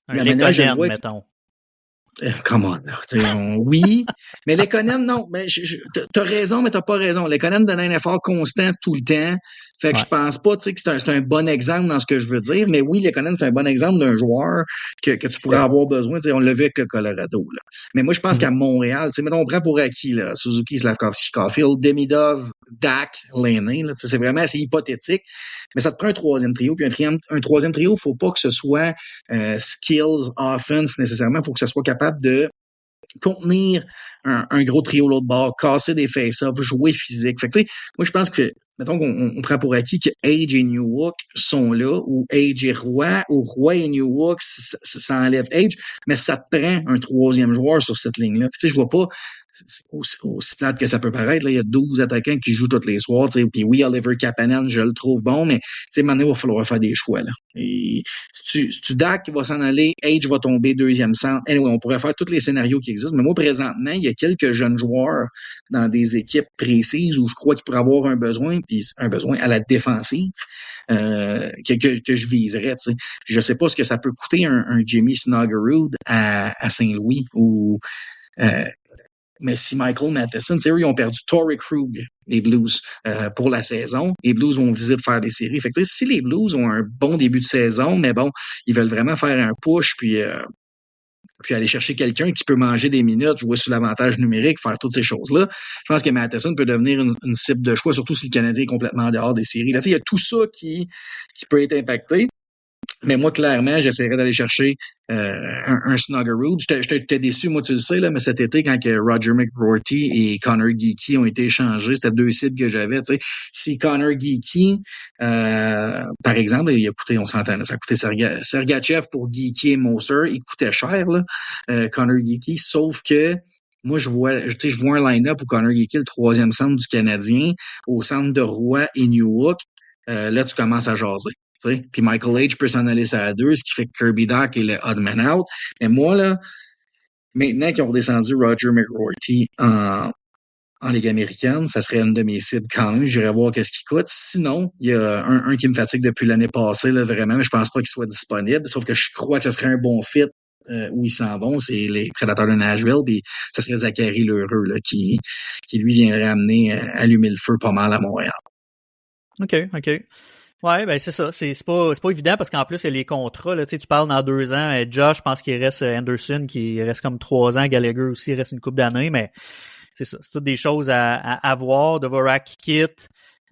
la manière que je le vois, mettons. Come on, là. Oui, mais Lekonen, non. Mais t'as raison, mais t'as pas raison. Lekonen donne un effort constant tout le temps. Fait que je pense pas que c'est un bon exemple dans ce que je veux dire. Mais oui, Lekonen, c'est un bon exemple d'un joueur que tu pourrais avoir besoin. On l'a vu avec le Colorado. Là. Mais moi, je pense qu'à Montréal, mettons, on prend pour acquis là, Suzuki, Slavkovski, Caulfield, Demidov, Dak, Laine. C'est vraiment assez hypothétique. Mais ça te prend un troisième trio. Puis un troisième trio, faut pas que ce soit skills, offense nécessairement. Il faut que ça soit capable de contenir un gros trio l'autre bord, casser des face-ups, jouer physique. Fait que, tu sais, moi, je pense que, mettons qu'on prend pour acquis que Age et Newhook sont là, ou Age et Roy, ou Roy et Newhook, ça enlève Age, mais ça te prend un troisième joueur sur cette ligne-là. Puis, tu sais, je vois pas, aussi plate que ça peut paraître, là, il y a 12 attaquants qui jouent tous les soirs, tu sais, puis oui, Oliver Kapanen, je le trouve bon, mais, tu sais, maintenant, il va falloir faire des choix, là. Et si tu Dak va s'en aller, Age va tomber deuxième centre. Anyway, on pourrait faire tous les scénarios qui existent, mais moi, présentement, il y a quelques jeunes joueurs dans des équipes précises où je crois qu'ils pourraient avoir un besoin, puis un besoin à la défensive, que je viserais, tu sais. Je sais pas ce que ça peut coûter un Jimmy Snuggerud à Saint-Louis ou, mais si Michael Matheson, tu sais, eux, ils ont perdu Torrey Krug, les Blues, pour la saison. Les Blues vont viser de faire des séries. Fait que, si les Blues ont un bon début de saison, mais bon, ils veulent vraiment faire un push, puis aller chercher quelqu'un qui peut manger des minutes, jouer sur l'avantage numérique, faire toutes ces choses-là. Je pense que Matheson peut devenir une cible de choix, surtout si le Canadien est complètement dehors des séries. Là, tu sais, il y a tout ça qui peut être impacté. Mais moi, clairement, j'essaierais d'aller chercher un Snuggerud. J'étais déçu, moi, tu le sais, là, mais cet été, quand que Roger McGroarty et Connor Geeky ont été échangés, c'était deux cibles que j'avais. Tu sais. Si Connor Geeky, par exemple, il a coûté, on s'entend, ça a coûté Sergachev pour Geeky et Moser, il coûtait cher, là, Connor Geeky, sauf que moi, je vois un line-up où Connor Geeky, le troisième centre du Canadien, au centre de Roy et Newhook. Là, tu commences à jaser. T'sais. Puis Michael H peut s'en aller à 2, ce qui fait que Kirby Dach est le odd man out. Mais moi, là, maintenant qu'ils ont redescendu Roger McGroarty en Ligue américaine, ça serait une de mes cibles quand même. J'irai voir qu'est-ce qu'il coûte. Sinon, il y a un qui me fatigue depuis l'année passée, là, vraiment, mais je pense pas qu'il soit disponible. Sauf que je crois que ce serait un bon fit où ils s'en vont. C'est les Prédateurs de Nashville. Puis ce serait Zachary Lheureux là, qui lui viendrait amener allumer le feu pas mal à Montréal. OK. Ouais, ben c'est ça. C'est pas évident parce qu'en plus, il y a les contrats. Là, tu parles dans 2 ans. Josh, je pense qu'il reste Anderson, qui reste comme 3 ans. Gallagher aussi, il reste une couple d'années, mais c'est ça. C'est toutes des choses à voir. Dvorak quitte.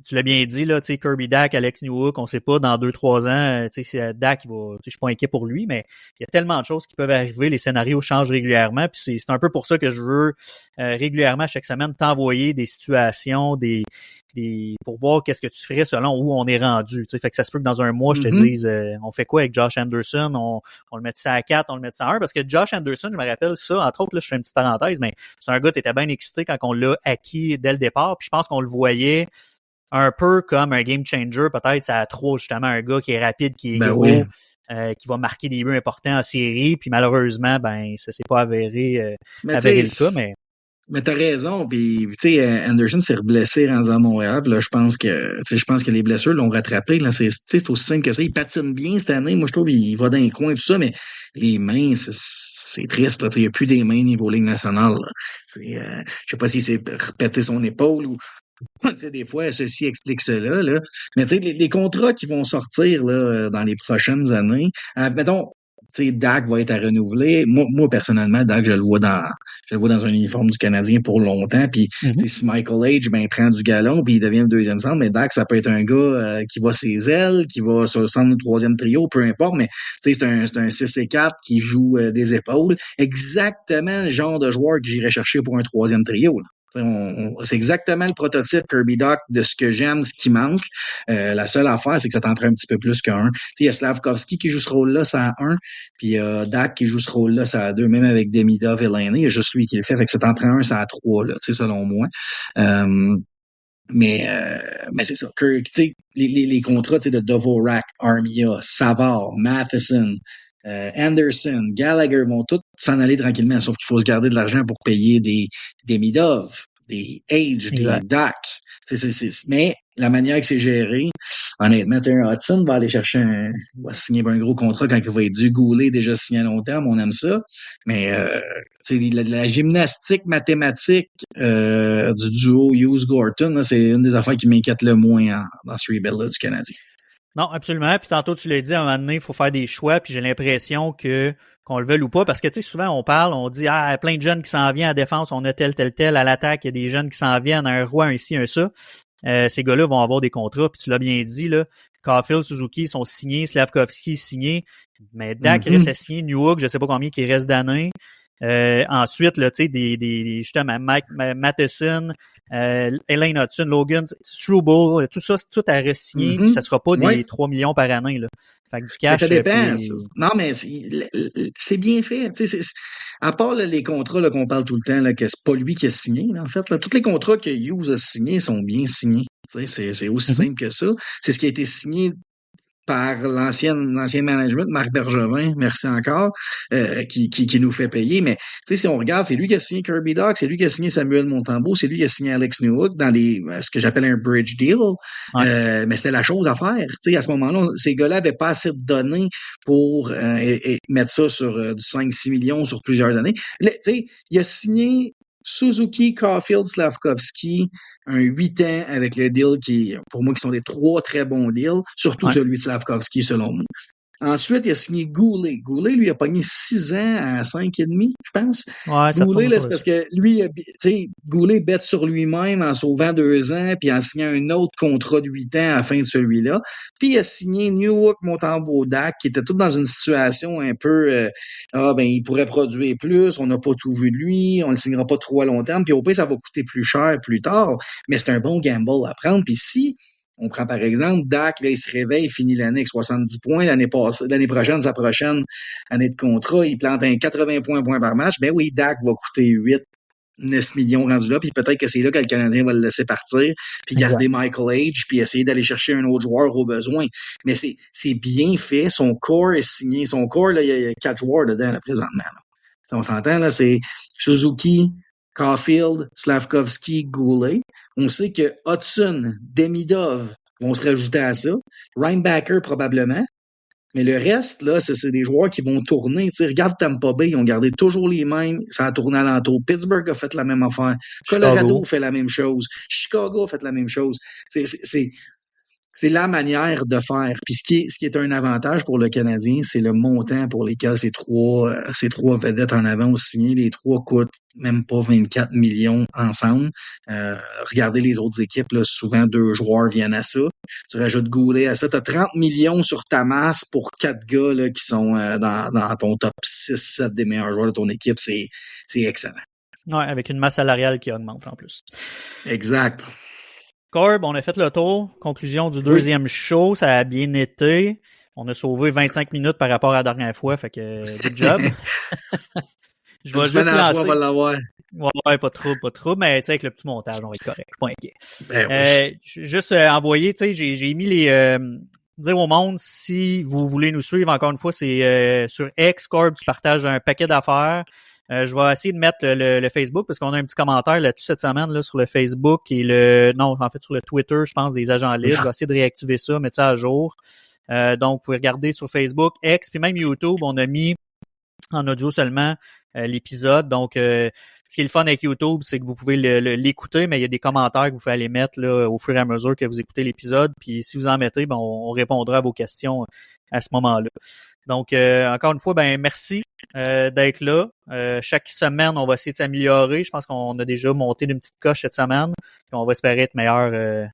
Tu l'as bien dit, là, tu sais, Kirby Dach, Alex Newhook, on sait pas, dans 2-3 ans, tu sais, Dach, je suis pas inquiet pour lui, mais il y a tellement de choses qui peuvent arriver, les scénarios changent régulièrement, puis c'est un peu pour ça que je veux régulièrement, chaque semaine, t'envoyer des situations, pour voir qu'est-ce que tu ferais selon où on est rendu, tu sais, fait que ça se peut que dans un mois, je te dise, on fait quoi avec Josh Anderson, on le met ça à 4, on le met ça à 1, parce que Josh Anderson, je me rappelle ça, entre autres, là, je fais une petite parenthèse, mais c'est un gars, t'étais bien excité quand on l'a acquis dès le départ, puis je pense qu'on le voyait un peu comme un game changer, peut-être ça a trop justement un gars qui est rapide, qui est gros, oui. Qui va marquer des buts importants en série, puis malheureusement, ben ça s'est pas avéré le cas, mais... Mais t'as raison, puis tu sais, Anderson s'est blessé rendu à Montréal, puis là, je pense que les blessures l'ont rattrapé, là, c'est aussi simple que ça. Il patine bien cette année, moi je trouve il va dans les coins et tout ça, mais les mains, c'est triste, là, il n'y a plus des mains niveau Ligue nationale, là. Je sais pas s'il s'est répété son épaule ou des fois, ceci explique cela, là. Mais tu sais, les contrats qui vont sortir là, dans les prochaines années, mettons, tu sais, Dach va être à renouveler. Moi, personnellement, Dach, je le vois dans un uniforme du Canadien pour longtemps. Puis, si Michael H, ben, prend du galon, puis il devient le deuxième centre, mais Dach, ça peut être un gars qui va ses ailes, qui va sur le centre du troisième trio, peu importe, mais tu sais, c'est un 6 et 4 qui joue des épaules. Exactement le genre de joueur que j'irais chercher pour un troisième trio, là. C'est exactement le prototype Kirby Dach de ce que j'aime, ce qui manque. La seule affaire, c'est que ça t'en prend un petit peu plus qu'un. Il y a Slavkovski qui joue ce rôle-là, ça a 1, puis Dach qui joue ce rôle-là, ça a 2, même avec Demidov et Laine, il y a juste lui qui le fait, fait que ça t'en prend un, ça a 3, là, selon moi. Mais c'est ça. Les contrats de Dvorak, Armia, Savard, Matheson, Anderson, Gallagher vont tous s'en aller tranquillement, sauf qu'il faut se garder de l'argent pour payer des Midov, des Age, des Dach. Mais la manière que c'est géré, honnêtement, un Hudson va aller va signer un gros contrat quand il va être dû. Goulet déjà signé à long terme, on aime ça. Mais la gymnastique mathématique du duo Hughes-Gorton, c'est une des affaires qui m'inquiète le moins dans ce rebuild-là du Canadien. Non, absolument. Puis tantôt, tu l'as dit, à un moment donné, il faut faire des choix. Puis j'ai l'impression qu'on le veuille ou pas. Parce que, tu sais, souvent, on dit, plein de jeunes qui s'en viennent à la défense, on a tel. À l'attaque, il y a des jeunes qui s'en viennent, un roi, un ci, un ça. Ces gars-là vont avoir des contrats. Puis tu l'as bien dit, là, Caulfield, Suzuki sont signés, Slavkovski signé. Mais Dach reste à signer, Newhook, je sais pas combien qui reste d'années. Ensuite, là, tu sais, justement, Mike Matheson, Elaine Hudson, Logan, Struble, tout ça, c'est tout à re-signer, puis ça sera pas des 3 millions par année, là. Fait que du cash. Mais ça dépend. Non, mais c'est bien fait. À part là, les contrats là, qu'on parle tout le temps, là, que c'est pas lui qui a signé, en fait. Là, tous les contrats que Hughes a signés sont bien signés. C'est aussi simple que ça. C'est ce qui a été signé par l'ancien management, Marc Bergevin, merci encore, qui nous fait payer. Mais si on regarde, c'est lui qui a signé Kirby Dach, c'est lui qui a signé Samuel Montembeault, c'est lui qui a signé Alex Newhook dans ce que j'appelle un bridge deal. Ouais. Mais c'était la chose à faire. À ce moment-là, ces gars-là n'avaient pas assez de données pour mettre ça sur du 5-6 millions sur plusieurs années. Il a signé Suzuki, Caulfield, Slavkovski, un 8 ans avec le deal pour moi, qui sont des 3 très bons deals, surtout celui de Slavkovski, selon moi. Ensuite, il a signé Goulet. Goulet, lui, a pogné 6 ans à 5,5, je pense. Ouais, ça Goulet, tourne là, autour c'est de parce ça. que lui, tu sais, Goulet bête sur lui-même en sauvant 2 ans, puis en signant un autre contrat de 8 ans à la fin de celui-là. Puis il a signé Newark Montembeault Dak, qui était tout dans une situation un peu, il pourrait produire plus, on n'a pas tout vu de lui, on le signera pas trop à long terme, puis au pire, ça va coûter plus cher plus tard, mais c'est un bon gamble à prendre. Puis si on prend par exemple Dak, là, il se réveille, il finit l'année avec 70 points. L'année prochaine, sa prochaine année de contrat, il plante un 80 points par match. Ben oui, Dak va coûter 8, 9 millions rendus là, puis peut-être que c'est là que le Canadien va le laisser partir, puis Exact. garder Michael Age, puis essayer d'aller chercher un autre joueur au besoin. Mais c'est bien fait. Son corps est signé. Son corps, là, il y a 4 joueurs dedans, là, présentement. Là. On s'entend, là, c'est Suzuki, Caulfield, Slavkovski, Goulet. On sait que Hudson, Demidov vont se rajouter à ça. Reinbacker, probablement. Mais le reste, là, c'est des joueurs qui vont tourner. Tu sais, regarde Tampa Bay, ils ont gardé toujours les mêmes. Ça a tourné alentour. Pittsburgh a fait la même affaire. Colorado Chicago. fait la même chose. Chicago a fait la même chose. C'est la manière de faire. Puis ce qui est un avantage pour le Canadien, c'est le montant pour lesquels ces trois vedettes en avant ont signé. Les trois coûtent même pas 24 millions ensemble. Regardez les autres équipes, là, souvent 2 joueurs viennent à ça. Tu rajoutes Goulet à ça. Tu as 30 millions sur ta masse pour 4 gars là, qui sont dans ton top 6-7 des meilleurs joueurs de ton équipe. C'est excellent. Ouais, avec une masse salariale qui augmente en plus. Exact. Corb, on a fait le tour. Conclusion du deuxième show. Ça a bien été. On a sauvé 25 minutes par rapport à la dernière fois. Fait que, good job. Je vais juste lancer. On va l'avoir. Ouais, pas trop. Mais tu sais, avec le petit montage, on va être correct. Je suis pas inquiet. Ben, oui. Juste envoyer, tu sais, j'ai mis les... dire au monde, si vous voulez nous suivre, encore une fois, c'est sur X, Corb, tu partages un paquet d'affaires. Je vais essayer de mettre le Facebook parce qu'on a un petit commentaire là-dessus cette semaine là, sur le Facebook et sur le Twitter, je pense, des agents libres. Je vais essayer de réactiver ça, mettre ça à jour. Donc, vous pouvez regarder sur Facebook, X, puis même YouTube, on a mis en audio seulement l'épisode. Donc, ce qui est le fun avec YouTube, c'est que vous pouvez l'écouter, mais il y a des commentaires que vous pouvez aller mettre là, au fur et à mesure que vous écoutez l'épisode. Puis si vous en mettez, on répondra à vos questions à ce moment-là. Donc, encore une fois, merci d'être là. Chaque semaine, on va essayer de s'améliorer. Je pense qu'on a déjà monté d'une petite coche cette semaine. Puis on va espérer être meilleur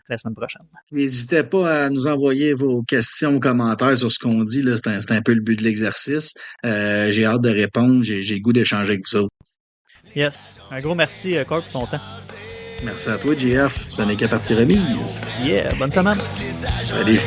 la semaine prochaine. N'hésitez pas à nous envoyer vos questions, commentaires sur ce qu'on dit. Là. C'est un peu le but de l'exercice. J'ai hâte de répondre. J'ai le goût d'échanger avec vous autres. Yes. Un gros merci, Corp, pour ton temps. Merci à toi, JF. Ce n'est qu'à partie remise. Yeah. Bonne semaine. Salut.